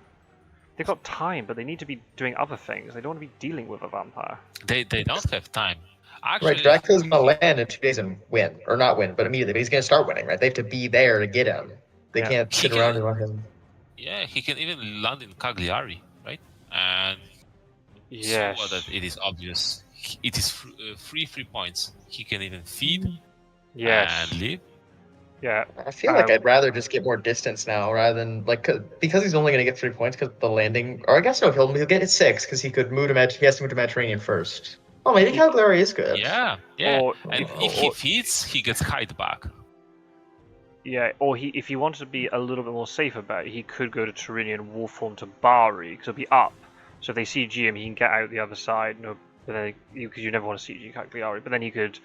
They've got time, but they need to be doing other things. They don't want to be dealing with a vampire. They don't have time. Actually, Right, Dracula's gonna land in 2 days and win, or not win, but immediately. But he's gonna start winning, right? They have to be there to get him. They Yeah. can't sit He around can- and let him. Yeah, he can even land in Cagliari, right? And Yes. so that it is obvious. It is free points. He can even feed Yes. and leave. Yeah. I feel like Um, I'd rather just get more distance now rather than because he's only gonna get 3 points because the landing. Or I guess no, he'll get 6 because he could move to he has to move to Mediterranean first. Oh, maybe Cagliari is good. Yeah. Or And if he feeds, he gets hide back. yeah, or if he wanted to be a little bit more safe about it, he could go to Turini and wolf form to Bari because it'll be up. So if they CG him, he can get out the other side. No, but then because you never want to CG Cagliari, but then he could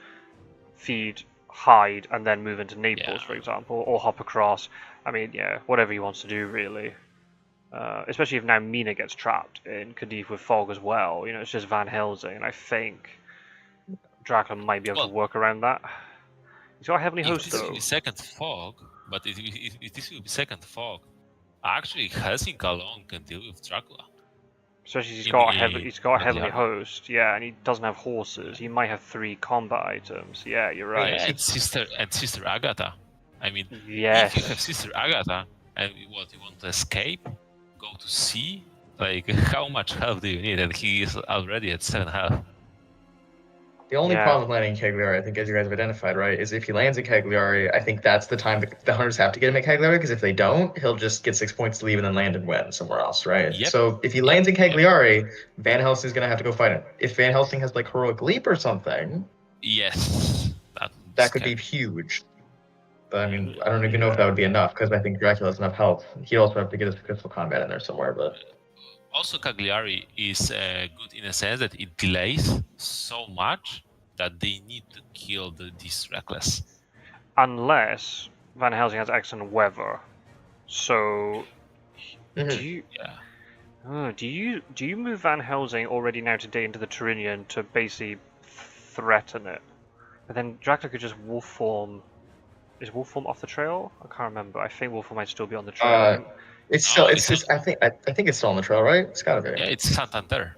feed, hide, and then move into Naples, Yeah. for example, or hop across. I mean, yeah, whatever he wants to do, really. Especially if now Mina gets trapped in Cadiz with fog as well. You know, it's just Van Helsing, and I think Dracula might be able to Well, work around that. He's got a Heavenly If Host this will though. be second fog, but if this will be second fog, actually Helsinki alone can deal with Dracula. Especially he's in got the he's got a Heavenly Cagliari. Host, yeah, and he doesn't have horses. He might have 3 combat items. Yeah, you're right. Yeah, and Sister Agatha. I mean, Yes. if you have Sister Agatha and you want to escape, go to sea, like how much health do you need? And he is already at 7 health. The only Yeah. problem with landing in Cagliari, I think, as you guys have identified, right, is if he lands in Cagliari, I think that's the time the hunters have to get him at Cagliari, because if they don't, he'll just get 6 points to leave and then land and win somewhere else, right? Yep. So if he lands in Cagliari, Van Helsing's going to have to go fight him. If Van Helsing has, like, Heroic Leap or something, Yes, that could be huge. But, I mean, I don't even know if that would be enough, because I think Dracula has enough health. He'd also have to get his crystal combat in there somewhere, but... Also, Cagliari is good in a sense that it delays so much that they need to kill this reckless. Unless Van Helsing has excellent weather. So, do you Yeah. do you move Van Helsing already now today into the Tyrrhenian to basically threaten it? But then Dracula could just wolf form. Is wolf form off the trail? I can't remember. I think wolf form might still be on the trail. It's No, still. it's I think it's still on the trail, right? It's gotta be. Yeah, it's Santander,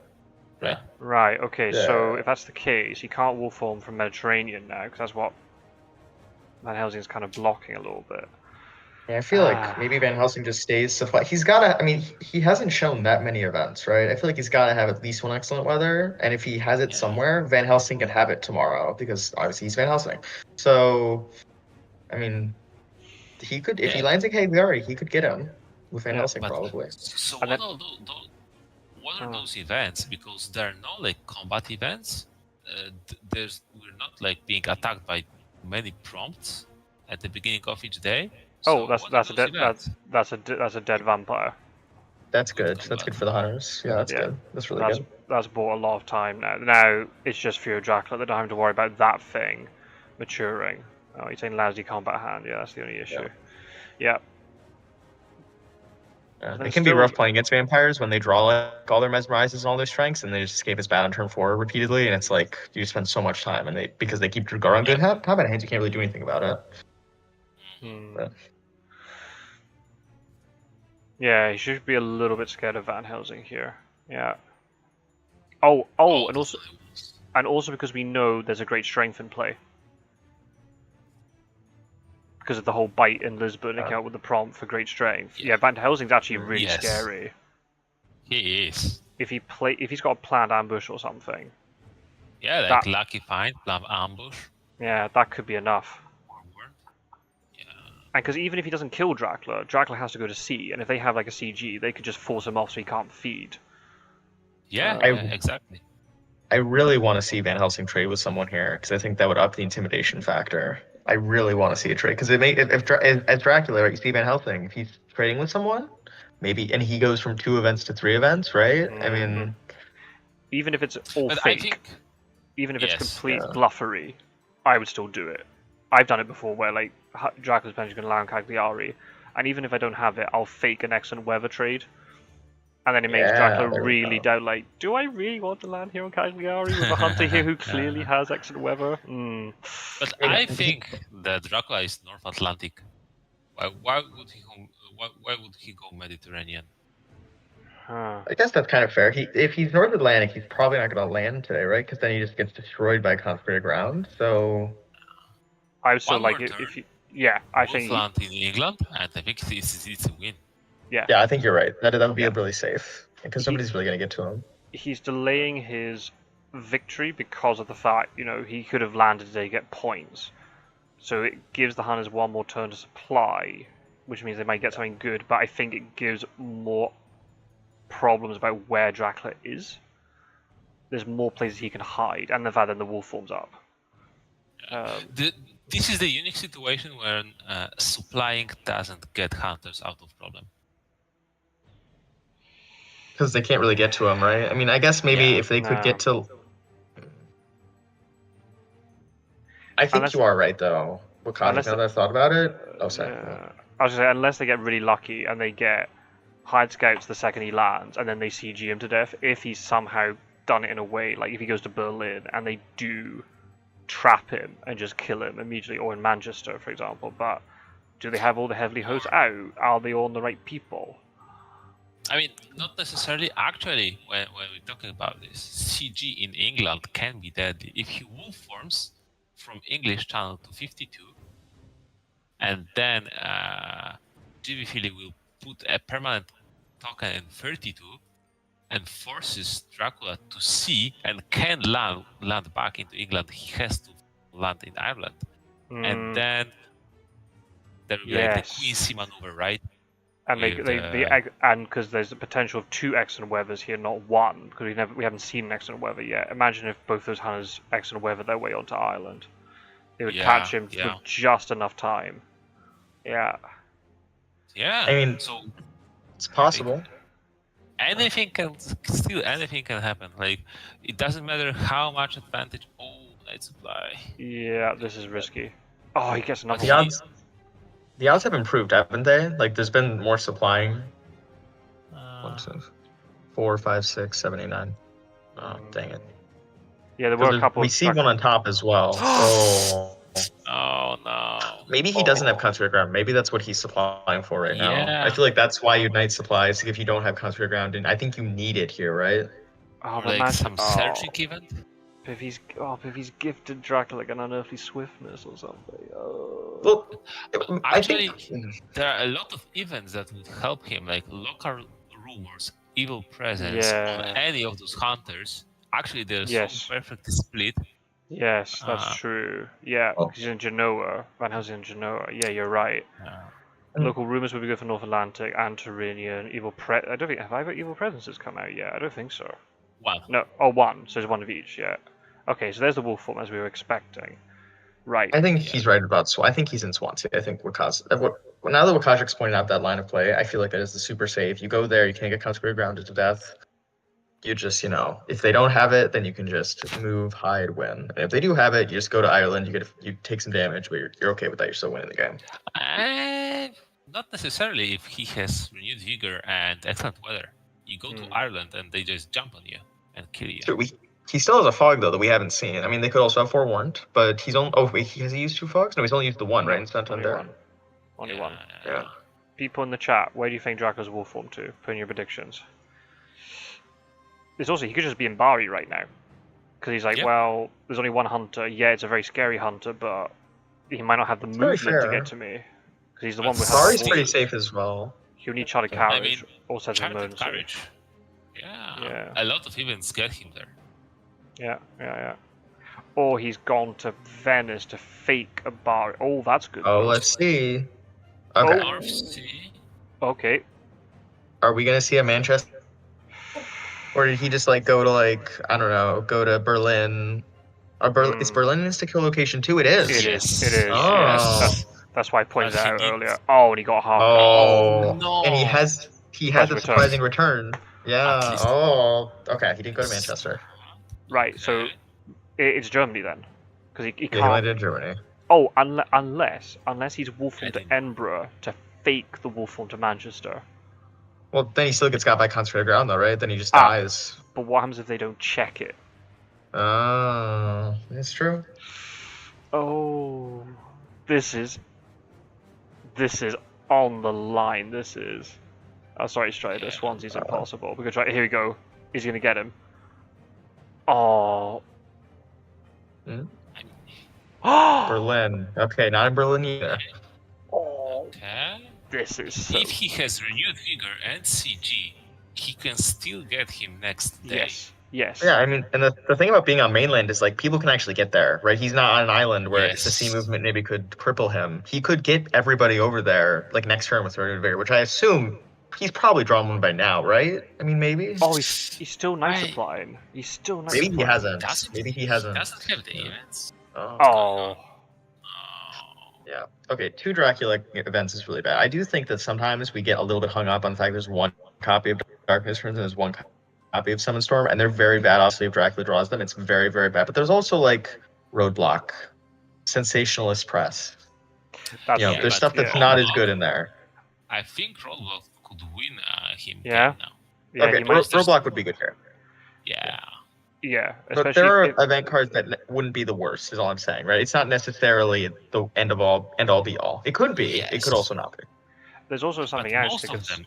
right? Yeah. Right. Okay. Yeah. So if that's the case, he can't wolf form from Mediterranean now because that's what Van Helsing's kind of blocking a little bit. Yeah, I feel like maybe Van Helsing just stays supply. He's gotta. I mean, he hasn't shown that many events, right? I feel like he's gotta have at least one excellent weather, and if he has it Yeah. somewhere, Van Helsing can have it tomorrow because obviously he's Van Helsing. So, I mean, he could if he lands a Cagliari, he could get him with Van Helsing But probably. so And what are those events? Because there are no like combat events. We're not like being attacked by many prompts at the beginning of each day. Oh, So that's a dead vampire. That's Good good. That's combat. good for the hunters. Yeah, that's Yeah. good. That's really good. That's bought a lot of time now. Now it's just Fury of Dracula. They don't have to worry about that thing maturing. Oh, you're saying lousy combat hand. Yeah, that's the only issue. Yeah. Yeah, then it can be still- rough playing against vampires when they draw like all their mesmerizes and all their strengths, and they just escape as bad on turn 4 repeatedly, and it's like you spend so much time, and because they keep Dragar on good combat hands, you can't really do anything about it. But- Yeah, he should be a little bit scared of Van Helsing here. Yeah. And also because we know there's a great strength in play. Because of the whole bite in Lisbon account with the prompt for great strength. Yeah, Van Helsing's actually really scary. He is. If he's got a planned ambush or something. Yeah, like lucky find, plan ambush. Yeah, that could be enough. Forward. Yeah. And because even if he doesn't kill Dracula, Dracula has to go to sea, and if they have like a CG, they could just force him off so he can't feed. Yeah, exactly. I really want to see Van Helsing trade with someone here because I think that would up the intimidation factor. I really want to see a trade because as Dracula, right? You see Van Helsing, if he's trading with someone, maybe, and he goes from 2 events to 3 events, right? I mean, even if it's all fake, even if it's complete bluffery, I would still do it. I've done it before where like Dracula's potentially going to land Cagliari, and even if I don't have it, I'll fake an excellent weather trade. And then it makes Dracula really doubt, like, do I really want to land here on Cagliari with a hunter here who clearly has excellent weather? But I think that Dracula is North Atlantic. Why would he go Mediterranean? I guess that's kind of fair. If he's North Atlantic, he's probably not going to land today, right? Because then he just gets destroyed by consecrated ground. So I would still like it if you. Yeah, I think. Land in England, and I think it's a win. Yeah. Yeah, I think you're right. That would be really safe because nobody's really going to get to him. He's delaying his victory because of the fact, he could have landed today to get points. So it gives the hunters one more turn to supply, which means they might get something good, but I think it gives more problems about where Dracula is. There's more places he can hide, and the fact that the wolf forms up. This is the unique situation where supplying doesn't get hunters out of problem. Because they can't really get to him, right? I mean, I guess maybe if they could get to... I think you are right, though. Now that I thought about it... Oh, sorry. I was going to say, unless they get really lucky and they get hired scouts the second he lands, and then they CG him to death, if he's somehow done it in a way, like if he goes to Berlin and they do trap him and just kill him immediately, or in Manchester, for example, but do they have all the heavily hosts out? Are they all the right people? I mean, not necessarily. Actually, when we're talking about this, CG in England can be deadly. If he wolf forms from English channel to 52, and then jbphilly will put a permanent token in 32 and forces Dracula to sea and can land back into England, he has to land in Ireland. And then there will be like the Quincy maneuver, right? And and because there's the potential of 2 excellent weathers here, not 1, because we haven't seen an excellent weather yet. Imagine if both those hunters excellent weather their way onto Ireland, they would catch him with just enough time. Yeah. Yeah. I mean, so it's possible. anything can happen. Like, it doesn't matter how much advantage. Oh, night supply. Yeah, this is risky. Oh, he gets another The one. odds have improved, haven't they? Like, there's been more supplying. 1, 2, 4, 5, 6, 7, 8, 9. Oh, dang it. Yeah, there were a couple. We see one on top as well. Oh. Oh no. Maybe he doesn't have country ground. Maybe that's what he's supplying for right now. Yeah. I feel like that's why you knight supplies if you don't have country ground, and I think you need it here, right? Oh, but Like man, some searching event. if he's gifted Dracula like an unearthly swiftness or something. Oh. Well, Actually, I think there are a lot of events that would help him, like local rumors, evil presence on Yeah. any of those hunters. Actually, they're Yes. so perfectly split. Yes, that's true. Yeah, Oh. he's in Genoa. Van Helsing's in Genoa. Yeah, you're right. Local rumors would be good for North Atlantic and Tyrrhenian. I don't think have either evil presences come out yet. I don't think so. One. No, oh, one. So there's one of each. Yeah. Okay, so there's the wolf form as we were expecting. Right. I think he's right about I think he's in Swansea. I think now that Wakajik's pointed out that line of play, I feel like that is the super safe. You go there, you can't get country grounded to death. You just, if they don't have it, then you can just move, hide, win. And if they do have it, you just go to Ireland. You take some damage, but you're okay with that. You're still winning the game. Not necessarily if he has renewed vigor and excellent weather. You go to Ireland and they just jump on you and kill you. Sure, he still has a fog though that we haven't seen. I mean, they could also have forewarned, but he's only. Oh wait, has he used 2 fogs? No, he's only used the one, right? In Santander. Only one. Yeah. People in the chat, where do you think Dracula's wolf form to? Put in your predictions. There's also, he could just be in Bari right now. Because he's like, well, there's only one hunter. Yeah, it's a very scary hunter, but he might not have the movement to get to me. Because he's the one with Bari's pretty safe as well. He'll need charted carriage or sense of emergency. Carriage. Yeah. A lot of events get him there. Yeah. Or he's gone to Venice to fake a Bari. Oh, that's good. Oh, let's see. Okay. Okay. Are we gonna see a Manchester? Or did he just go to go to Berlin? Is Berlin an insta-kill location too? It is. It is. Oh. Yes. That's why I pointed that out earlier. Oh, and he got half. Oh no. And he has a surprising return. Yeah. Oh. Okay. He didn't go to Manchester. Right. So it's Germany then, because he can't. He landed in Germany. Oh, unless he's wolfing to Edinburgh to fake the wolf form to Manchester. Well, then he still gets got by concentrated ground, though, right? Then he just dies. But what happens if they don't check it? Oh, that's true. Oh, this is on the line. This is. Oh, sorry, Strider. Swansea's impossible. We're gonna try. Here we go. He's gonna get him. Oh. Berlin. Okay, not in Berlin either. Oh. Okay. This is If he has renewed vigor and CG, he can still get him next day. Yes. Yeah, I mean, and the thing about being on mainland is people can actually get there, right? He's not on an island where the sea movement maybe could cripple him. He could get everybody over there next turn with renewed vigor, which I assume he's probably drawn one by now, right? I mean, maybe. Oh, he's still night supplying. He's still night supplying. Maybe he hasn't. Maybe he hasn't. Doesn't have the events. Oh. Yeah. Okay, 2 Dracula events is really bad. I do think that sometimes we get a little bit hung up on the fact there's one copy of Darkness Runes and there's one copy of Summon Storm, and they're very bad. Obviously, if Dracula draws them, it's very, very bad. But there's also Roadblock, sensationalist press. There's stuff that's not as good in there. I think Roadblock could win him now. Okay, Roadblock would be good here. Yeah, but there are event cards that wouldn't be the worst, is all I'm saying, right? It's not necessarily the end all be all. It could be. It could also not be. There's also something else to consider.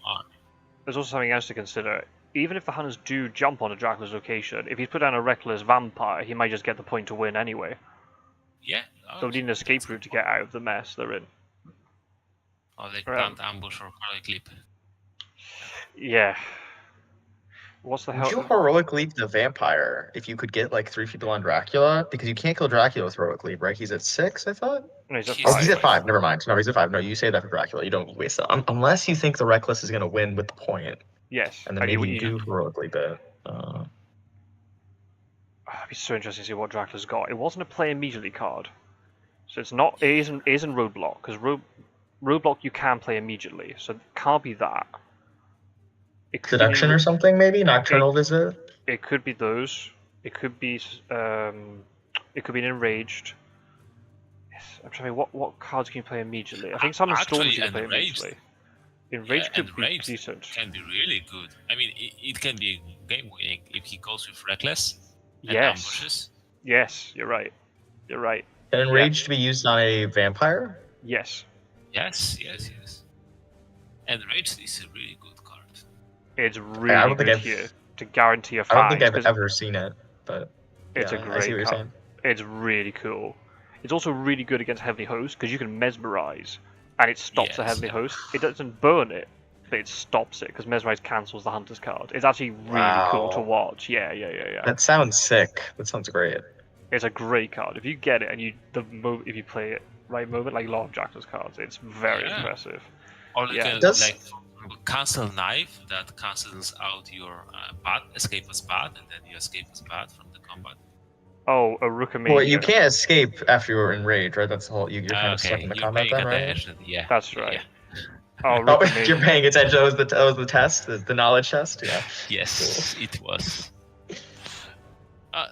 There's also something else to consider. Even if the hunters do jump onto Dracula's location, if he's put down a reckless vampire, he might just get the point to win anyway. Yeah. They'll need an escape route to get out of the mess they're in. Or they can't ambush or heroic leap. Yeah. What's the hell? Would you heroic leap the vampire if you could get 3 people on Dracula? Because you can't kill Dracula with heroic leap, right? He's at 6, I thought? No, he's at 5. Oh, he's at 5. Never mind. No, he's at 5. No, you say that for Dracula. You don't waste that. Unless you think the reckless is going to win with the point. Yes. And then maybe you do heroic leap it. It'd be so interesting to see what Dracula's got. It wasn't a play immediately card. So it's not. It isn't Roadblock. Because Roadblock you can play immediately. So it can't be that. It could Seduction be or something, maybe? Nocturnal Visit? it could be those. It could be an enraged. Yes, I'm trying to think, what cards can you play immediately? I think Summon Storms Actually, you can play Enraged. immediately. Enraged Yeah, could be Enraged decent. can be really good. I mean, it can be game winning if he goes with Reckless and Yes. ambushes. Yes, you're right. You're right. Can Enraged be used on a vampire? Yes. Yes. Enraged is a really good card. It's I really don't think good I've- here to guarantee a I don't think fangs, I've 'cause ever seen it, but it's yeah, a I see great what you're card. saying. It's really cool. It's also really good against Heavenly Host because you can mesmerize and it stops the Yes. Heavenly Host. It doesn't burn it, but it stops it because mesmerize cancels the Hunter's card. It's actually really cool to Wow. watch. Yeah. That sounds sick. That sounds great. It's a great card. If you get it and if you play it right moment, like a lot of Jackals cards, it's very Yeah. impressive. Or you Yeah. can Does- like cancel knife that cancels out your bad escape as bad, and then you escape as bad from the combat. Oh, a Rookamania. Well, you can't escape after you're enraged, right? That's the whole. You're kind of stuck in the you're combat paying then, right? attention. Yeah, That's yeah, right. yeah. Oh, Oh, Rookamania. you're paying attention. That was the test, the knowledge test. Yeah. Yes, it was. Oh,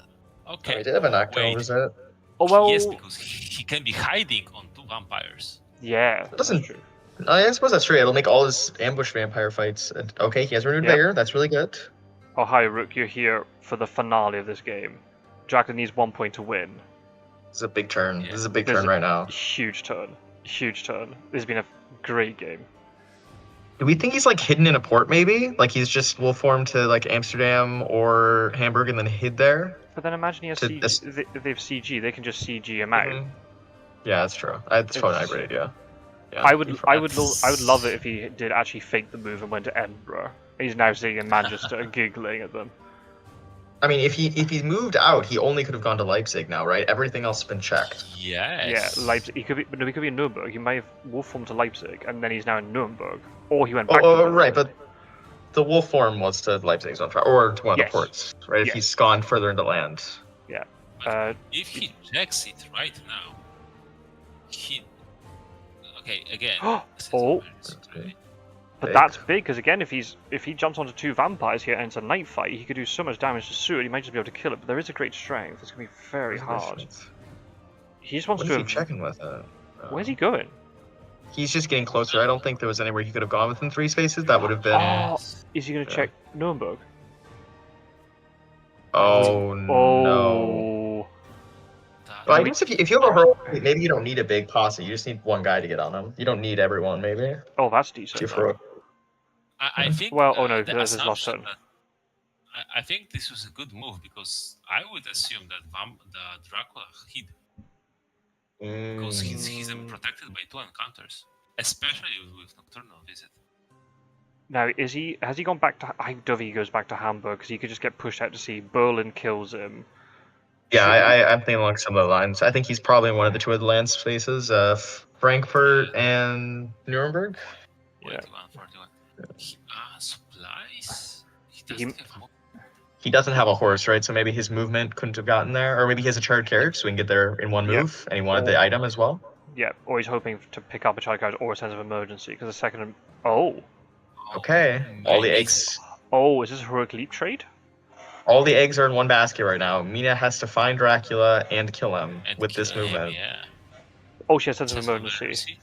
Okay. we did have a nocturnal Wait. visit. Oh well. Yes, because he can be hiding on 2 vampires. Yeah, that's doesn't- true. Oh, yeah, I suppose that's true. It'll make all his ambush vampire fights. Okay, he has renewed Yep. vigor. That's really good. Oh hi, Rook. You're here for the finale of this game. Jackal needs 1 point to win. This is a big turn. Yeah. This is a big This turn is- right now. Huge turn. Huge turn. This has been a great game. Do we think he's like hidden in a port, maybe? Like he's just wolf formed to like Amsterdam or Hamburg and then hid there? But then imagine he has To CG. this- If they have CG, they can just CG him out. Mhm. Yeah, that's true. That's probably not a great idea. Yeah, I would that's- love it if he did actually fake the move and went to Edinburgh. He's now sitting in Manchester giggling at them. I mean, if he moved out, he only could have gone to Leipzig now, right? Everything else has been checked. Yes. Yeah, Leipzig. He could be, but no, he could be in Nuremberg. He may have wolf formed to Leipzig, and then he's now in Nuremberg, or he went back. Oh, to right, Nuremberg. but the wolf form was to Leipzig's on fire, or to one of Yes. the ports, right? If Yes. he's gone further into land. If he checks it right now, he. Okay, again. this is Oh. emergency, But Big. that's big because again, if he jumps onto 2 vampires here and it's a night fight, he could do so much damage to Seward. He might just be able to kill it. But there is a great strength. It's gonna be very hard. He just wants What to. is he checking with it? Where's he going? He's just getting closer. I don't think there was anywhere he could have gone within 3 spaces. That would have been. Oh, Yes. is he gonna Yeah. check Nuremberg? Oh no. Oh. That- But I guess if you have a heroic, maybe you don't need a big posse. You just need one guy to get on him. You don't need everyone, maybe. Oh, that's decent. If then. heroic. I think. Well, oh no, the there's his last assumption turn. that- I think this was a good move because I would assume that the Dracula hid because he's protected by 2 encounters, especially with Nocturnal Visit. Now, has he gone back to? I don't think he goes back to Hamburg because he could just get pushed out to sea. Berlin kills him. Yeah, I'm thinking along some of the lines. I think he's probably in one of the 2 of the land spaces, Frankfurt and Nuremberg. Yeah. 41. Supplies. He He- doesn't have more. He doesn't have a horse, right? So maybe his movement couldn't have gotten there, or maybe he has a charred carriage, so we can get there in one Yeah. move, and he wanted the item as well. Yeah, or he's hoping to pick up a child card or a sense of emergency because the second. Oh, Okay, all the maybe. eggs. oh, is this a heroic leap trade? All the eggs are in one basket right now. Mina has to find Dracula and kill him And with this kill him, movement. Yeah. Oh, she has sense of Sense of emergency.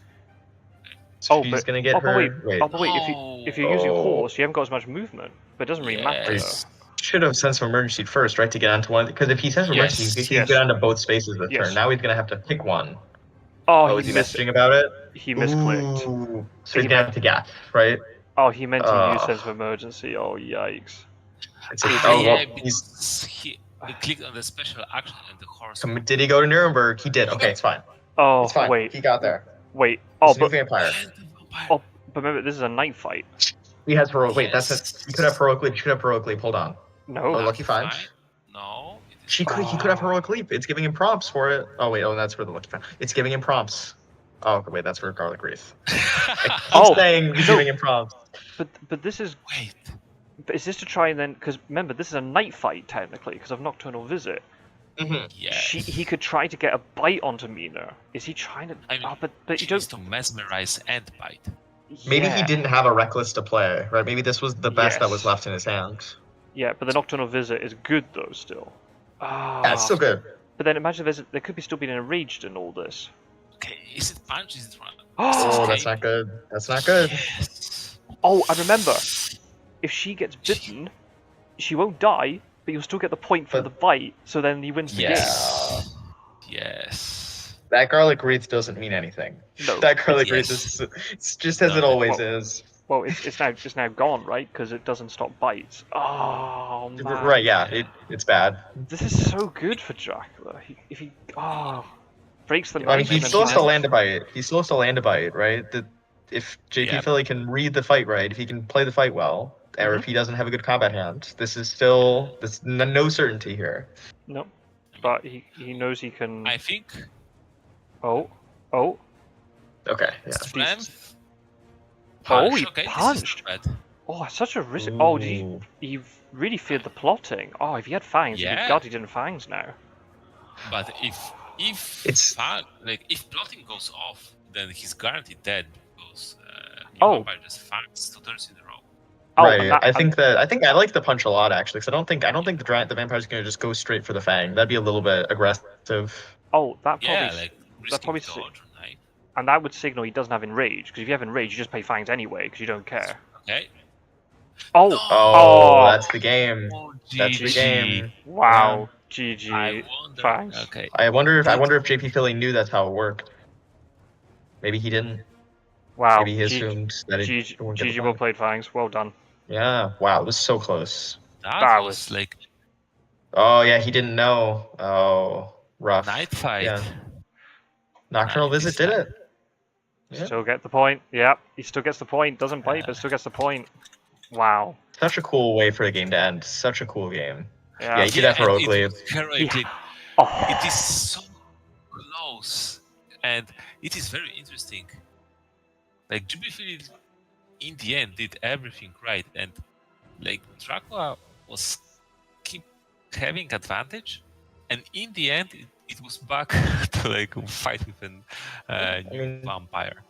So Oh, she's but- gonna get oh, but her. wait. Oh, but wait, if you're using Oh. horse, you haven't got as much movement, but it doesn't really matter. Yes. Should have sense of emergency first, right? To get onto one, because if he sense of emergency, Yes, he can yes. get onto both spaces this Yes. turn. Now he's gonna have to pick one. Oh, Oh, is he messaging about it? he misclicked. Ooh. So he's He gonna have to gap, right? Oh, he meant to use Oh. sense of emergency. Oh, yikes. It's a, Yeah, oh, Yeah, well, he's. because he clicked on the special action and the horse. Did he go to Nuremberg? He did. Okay, it's fine. Oh, It's fine. wait, He got there. wait. Oh, He's a new but vampire. And the vampire. Oh, but remember, this is a night fight. He has heroic. Wait, Yes. that's it. He could have heroic leap. He could have heroic leap. Hold on. No. Oh, lucky find. No. it is He could have heroic leap. It's giving him prompts for it. Oh wait, that's for the lucky find. It's giving him prompts. Oh wait, that's for garlic wreath. not. Oh, saying he's no. giving him prompts. But this is. Wait. But is this to try and then? Because remember, this is a night fight technically because of Nocturnal Visit. Mm-hmm. Yeah. He could try to get a bite onto Mina. Is he trying to? I mean, but you He don't. needs to mesmerize and bite. Maybe he Yeah. didn't have a reckless to play, right? Maybe this was the best that was Yes. left in his hand. Yeah, but the Nocturnal Visit is good though still. Yeah, it's Ah, still good. but then imagine there could be still being enraged in all this. Okay, is it punch? Is it run? Oh, that's escape? not good. That's not good. Yes. Oh, and remember, if she gets bitten, she won't die, but you'll still get the point from But- the bite, so then he wins the game. Yes. Yes. That garlic wreath doesn't mean anything. No, That garlic it's- wreath is it's just as No, it no. always Well, is. Well, it's now gone, right? Because it doesn't stop bites. Oh man. Right? Yeah, it's bad. This is so good for Dracula. If he breaks the I mean, knife he and then still has to finds- land a bite. He still has to land a bite, right? If JP Yeah. Philly can read the fight right, if he can play the fight well, or Mhm. if he doesn't have a good combat hand, this is still no certainty here. No, but he knows he can. I think Oh. Okay, yeah. strength. Oh, Punch. he Okay, punched. This is not bad. Oh, such a risk. Oh, did Ooh. he really feared the plotting? Oh, if he had fangs, he'd be Yeah. gutted in fangs now. But if It's- if plotting goes off, then he's guaranteed dead because Oh. vampire just fangs 2 turns in a row. Oh, right. and that- I think I like the punch a lot actually, because I don't think the vampire's gonna just go straight for the fang. That'd be a little bit aggressive. Oh, that probably. Yeah, like risking probably dodge or knife. And that would signal he doesn't have enrage, because if you have enrage, you just pay fangs anyway, because you don't care. Okay. Oh, No. Oh, that's the game. Oh, That's the GG. game. wow, I GG, wonder. fangs. Okay. I wonder if JP Philly knew that's how it worked. Maybe he didn't. Wow, Maybe he assumed that he GG, wouldn't get the GG, well point. played, fangs. Well done. Yeah. Wow, it was so close. That was was- like Oh yeah, he didn't know. Oh, rough. night fight. Yeah. Nocturnal Night Visit is did fine. it. Yeah. Still get the point. Yep, he still gets the point. Doesn't bite, but still gets the point. Wow. Such a cool way for the game to end. Such a cool game. Yeah. Yeah, he did that and heroically. it was heroically. Oh. It is so close, and it is very interesting. Like jbphilly, in the end, did everything right, and like Dracula was keep having advantage, and in the end, it was back to like fight with an new mean- vampire.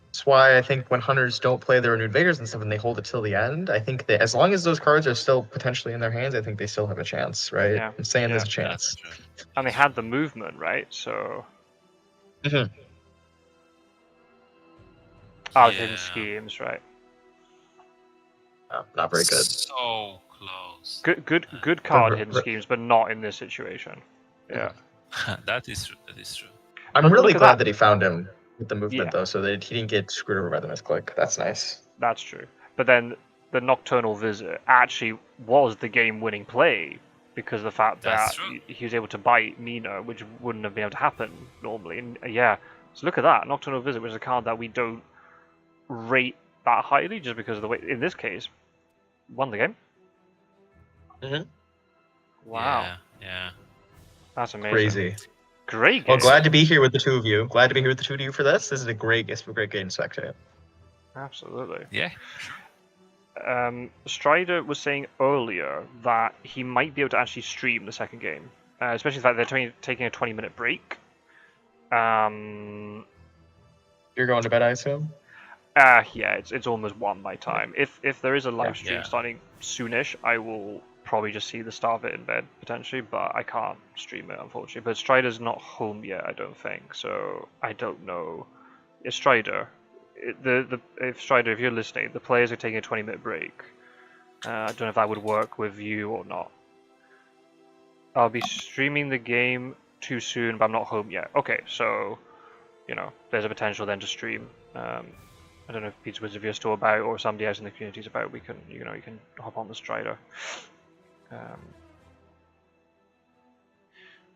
That's why I think when hunters don't play their renewed vigors and stuff and they hold it till the end, I think that as long as those cards are still potentially in their hands, I think they still have a chance, right? Yeah. I'm saying there's a That's chance. true. And they had the movement, right? So. Mhm. Oh, hidden Yeah. schemes, right? Oh, not very good. So close. Good card Right. hidden schemes, but not in this situation. Yeah. That is true. That is true. I'm But really look at glad that. that he found him with the movement Yeah. though, so that he didn't get screwed over by the misclick. That's nice. That's true. But then the Nocturnal Visit actually was the game-winning play because of the fact That's that true. he was able to bite Mina, which wouldn't have been able to happen normally. And yeah, so look at that. Nocturnal Visit was a card that we don't rate that highly just because of the way, in this case, won the game. Mhm. Wow, Yeah. Yeah. that's amazing. Crazy. Great game. Well, glad to be here with the two of you. Glad to be here with the two of you for this. This is a great game to spectate. Absolutely. Yeah. Strider was saying earlier that he might be able to actually stream the second game, especially the fact they're taking a 20-minute break. You're going to bed, I assume? Yeah, it's almost 1 my time. If there is a live stream Yeah. starting soonish, I will probably just see the start of it in bed potentially, but I can't stream it unfortunately. But Strider's not home yet, I don't think, so I don't know. It's Strider. If Strider, if you're listening, the players are taking a 20-minute break. I don't know if that would work with you or not. I'll be streaming the game too soon, but I'm not home yet. Okay, so there's a potential then to stream. I don't know if Pizza Wizard, if you're still about, or somebody else in the community is about. We can, you can hop on the Strider.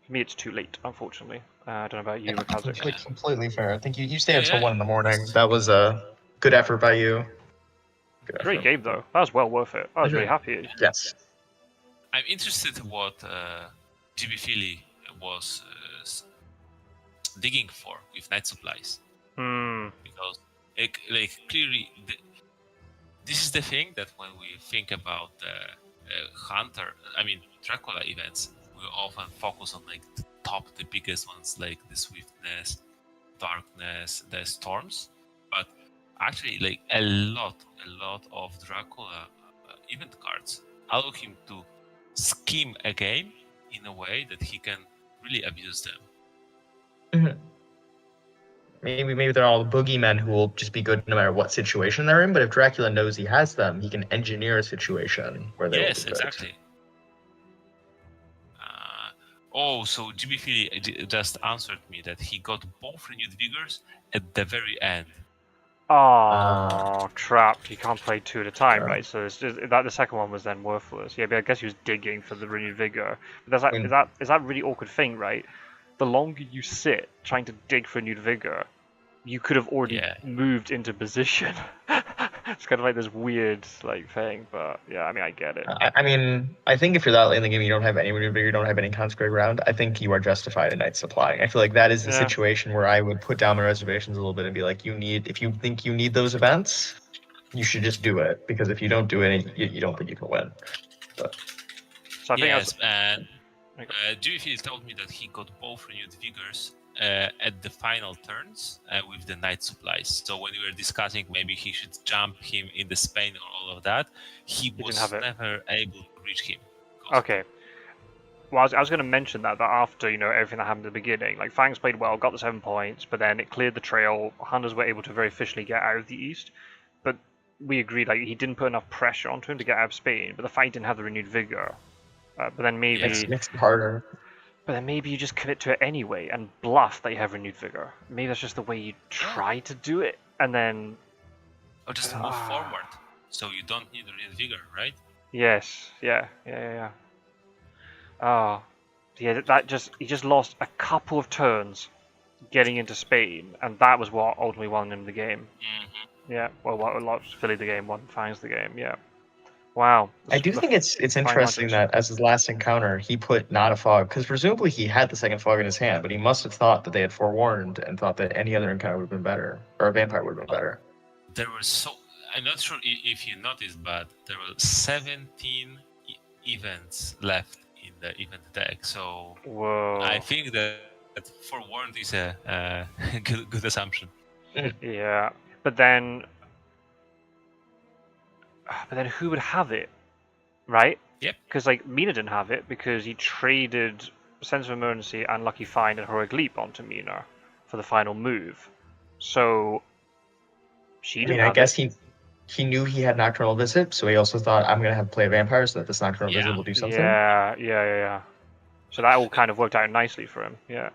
For me, it's too late, unfortunately. I don't know about you, Mikazuki. Completely fair. I think you stay Yeah, until yeah. 1 in the morning. That was a good effort by you. Good Great effort. game though. That was well worth it. I was really happy. Yes. I'm interested in what jbphilly was digging for with night supplies, Hmm. because like clearly this is the thing that when we think about Dracula events, we often focus on like the biggest ones, like the swiftness, darkness, the storms. But actually like a lot of Dracula event cards allow him to scheme a game in a way that he can really abuse them. Mhm. Maybe they're all boogeymen who will just be good no matter what situation they're in. But if Dracula knows he has them, he can engineer a situation where they will Yes, be good. exactly. So jbphilly just answered me that he got both renewed vigors at the very end. Oh, trapped. You can't play two at a time, Yeah. right? So it's just, that the second one was then worthless. Yeah, but I guess he was digging for the renewed vigor. But that's like, I mean- is that really awkward thing, right? The longer you sit trying to dig for renewed vigor, you could have already Yeah. moved into position. It's kind of like this weird like thing, but yeah, I mean, I get it. I mean, I think if you're that late in the game, you don't have any maneuver, you don't have any consecrated ground. I think you are justified in night supplying. I feel like that is the Yeah. situation where I would put down my reservations a little bit and be like, if you think you need those events, you should just do it. Because if you don't do it, you don't think you can win. So I think Yes, that's and jbphilly told me that he got both renewed vigors at the final turns with the night supplies. So when we were discussing maybe he should jump him in the Spain or all of that, he didn't was have it. never able to reach him. okay. Well, I was going to mention that after everything that happened at the beginning, like Fangs played well, got the 7 points, but then it cleared the trail. Hunters were able to very efficiently get out of the east, but we agreed like he didn't put enough pressure onto him to get out of Spain. But the fight didn't have the renewed vigor. But then maybe, Makes it harder. but then maybe you just commit to it anyway and bluff that you have renewed vigor. Maybe that's just the way you try to do it, and then Or just move forward, so you don't need renewed vigor, right? yes, yeah. Oh, yeah. He just lost a couple of turns getting into Spain, and that was what ultimately won him the game. Mm-hmm. Yeah, well, what lost Philly the game, won Fangs the game. Yeah. Wow. I do think it's interesting that as his last encounter, he put not a fog, because presumably he had the second fog in his hand, but he must have thought that they had forewarned and thought that any other encounter would have been better, or a vampire would have been better. There were I'm not sure if you noticed, but there were 17 events left in the event deck. So Whoa. I think that forewarned is a good assumption. Yeah, but then who would have it, right? Yep. Because like Mina didn't have it because he traded Sense of Emergency and Lucky Find and Heroic Leap onto Mina for the final move. So she didn't have I guess it. he knew he had Nocturnal Visit, so he also thought, I'm gonna have to play a vampire so that this Nocturnal Visit will do something. Yeah. So that all kind of worked out nicely for him. Yeah.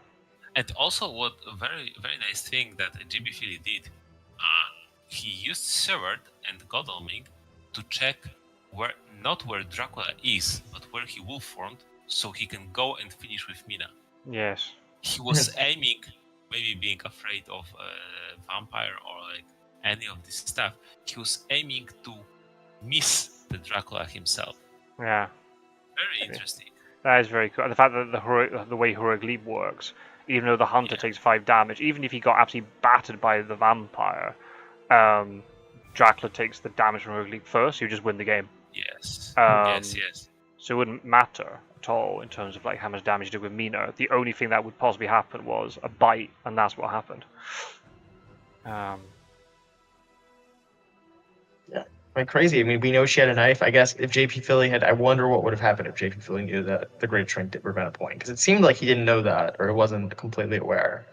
And also, what a very very nice thing that jbphilly did, he used Sword and Godalming to check not where Dracula is, but where he wolf formed, so he can go and finish with Mina. Yes. He was aiming, maybe being afraid of a vampire or like any of this stuff. He was aiming to miss the Dracula himself. Yeah. Very interesting. That is very cool. And the fact that the way Heroic Leap works, even though the Hunter takes 5 damage, even if he got absolutely battered by the vampire, Dracula takes the damage from Heroic Leap first, so you just win the game. Yes. Yes. So it wouldn't matter at all in terms of like how much damage you did with Mina. The only thing that would possibly happen was a bite, and that's what happened. Crazy. I mean, we know she had a knife. I guess if jbphilly had, I wonder what would have happened if jbphilly knew that the Great Shrink did prevent a point, because it seemed like he didn't know that, or wasn't completely aware.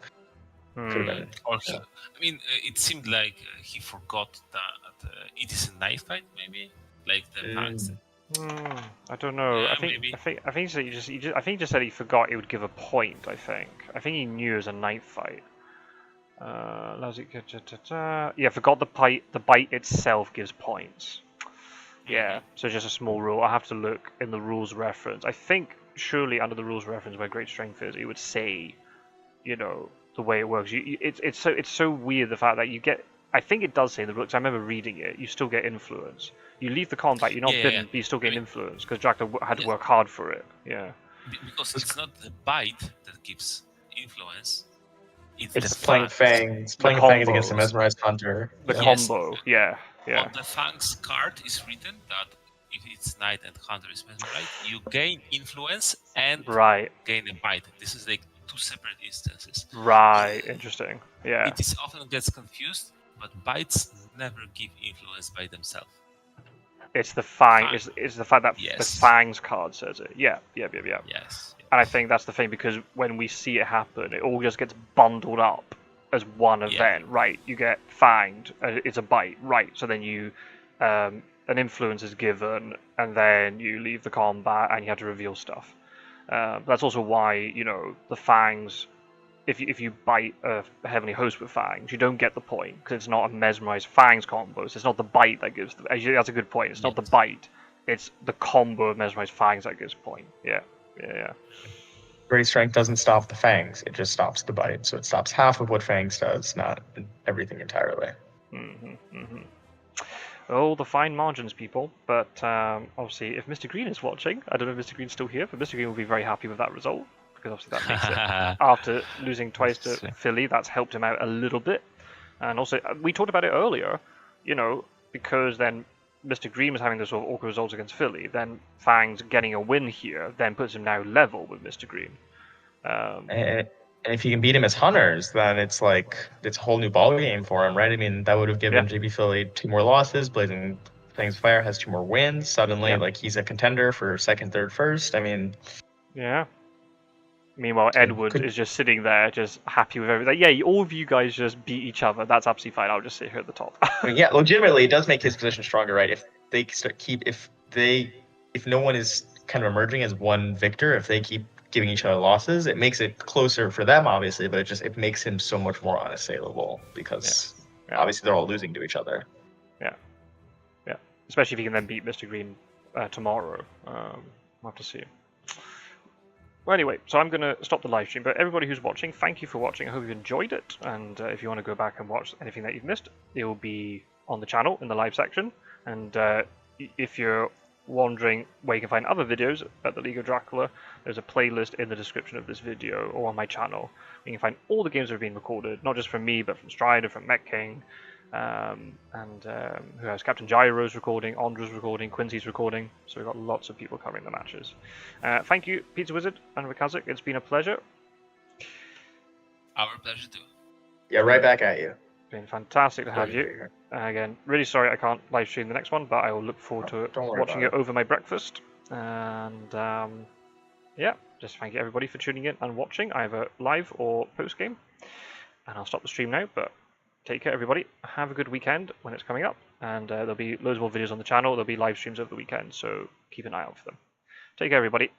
Could have been. I mean, it seemed like he forgot that it is a knife fight, maybe, like the fangs. I don't know. Yeah, I think maybe. I think he just said he forgot it would give a point. I think he knew it was a knife fight. Yeah, forgot the bite. The bite itself gives points. Yeah, so just a small rule. I have to look in the rules reference. I think surely under the rules reference where Great Strength is, it would say, the way it works. It's so weird the fact that you get. I think it does say in the rules. I remember reading it. You still get influence. You leave the combat. You're not bitten, but you still get influence because Dracula had to work hard for it. Yeah. Because it's not the bite that gives influence. It's playing fangs. Playing fangs against a mesmerized hunter. The combo, yeah. On the fangs card is written that if it's knight and hunter is mesmerized, you gain influence and gain a bite. This is like 2 separate instances. Right, interesting. Yeah. It is often gets confused but bites never give influence by themselves. It's the fang. Fang. It's the fact that the Yes. fangs card says it. Yeah. Yes. And I think that's the thing, because when we see it happen, it all just gets bundled up as one event, right? You get fanged, it's a bite, right? So then you, an influence is given, and then you leave the combat and you have to reveal stuff. That's also why, you know, the fangs, if you bite a heavenly host with fangs, you don't get the point, because it's not a mesmerized fangs combo. So it's not the bite that gives. Actually, that's a good point. It's not the bite; it's the combo of mesmerized fangs that gives point. Yeah. Great strength doesn't stop the fangs; it just stops the bite. So it stops half of what fangs does, not everything entirely. Oh, the fine margins, people. But obviously, if Mr. Green is watching, I don't know if Mr. Green's still here, but Mr. Green will be very happy with that result, because obviously that makes it, after losing twice to Philly, that's helped him out a little bit. And also, we talked about it earlier, you know, because then Mr. Green was having this sort of awkward results against Philly, then Fangs getting a win here then puts him now level with Mr. Green. And if you can beat him as hunters, then it's like it's a whole new ball game for him, right? I mean, that would have given jbphilly 2 more losses. Blazing Flames Fire has 2 more wins. Suddenly, like, he's a contender for second, third, first. I mean, yeah. Meanwhile, Edward is just sitting there, just happy with everything. Like, yeah, all of you guys just beat each other. That's absolutely fine. I'll just sit here at the top. I mean, yeah, legitimately, it does make his position stronger, right? If they if no one is kind of emerging as one victor, if they keep giving each other losses, it makes it closer for them, obviously, but it makes him so much more unassailable, because obviously they're all losing to each other. Yeah. Especially if he can then beat Mr. Green tomorrow. We'll have to see. Well, anyway, so I'm going to stop the live stream, but everybody who's watching, thank you for watching. I hope you enjoyed it, and if you want to go back and watch anything that you've missed, it will be on the channel in the live section, and if you're wondering where you can find other videos at the League of Dracula, there's a playlist in the description of this video or on my channel. You can find all the games that have been recorded, not just from me, but from Strider, from Mettking, who has Captain Gyro's recording, Ondra's recording, Quincy's recording, so we've got lots of people covering the matches. Thank you, Pizza Wizard and Rikazik, it's been a pleasure. Our pleasure too. Yeah, right back at you. It's been fantastic to have you. Again, really sorry I can't live stream the next one, but I will look forward to watching it over my breakfast. And yeah, just thank you everybody for tuning in and watching, either live or post game. And I'll stop the stream now, but take care, everybody. Have a good weekend when it's coming up, and there'll be loads more videos on the channel. There'll be live streams over the weekend, so keep an eye out for them. Take care, everybody.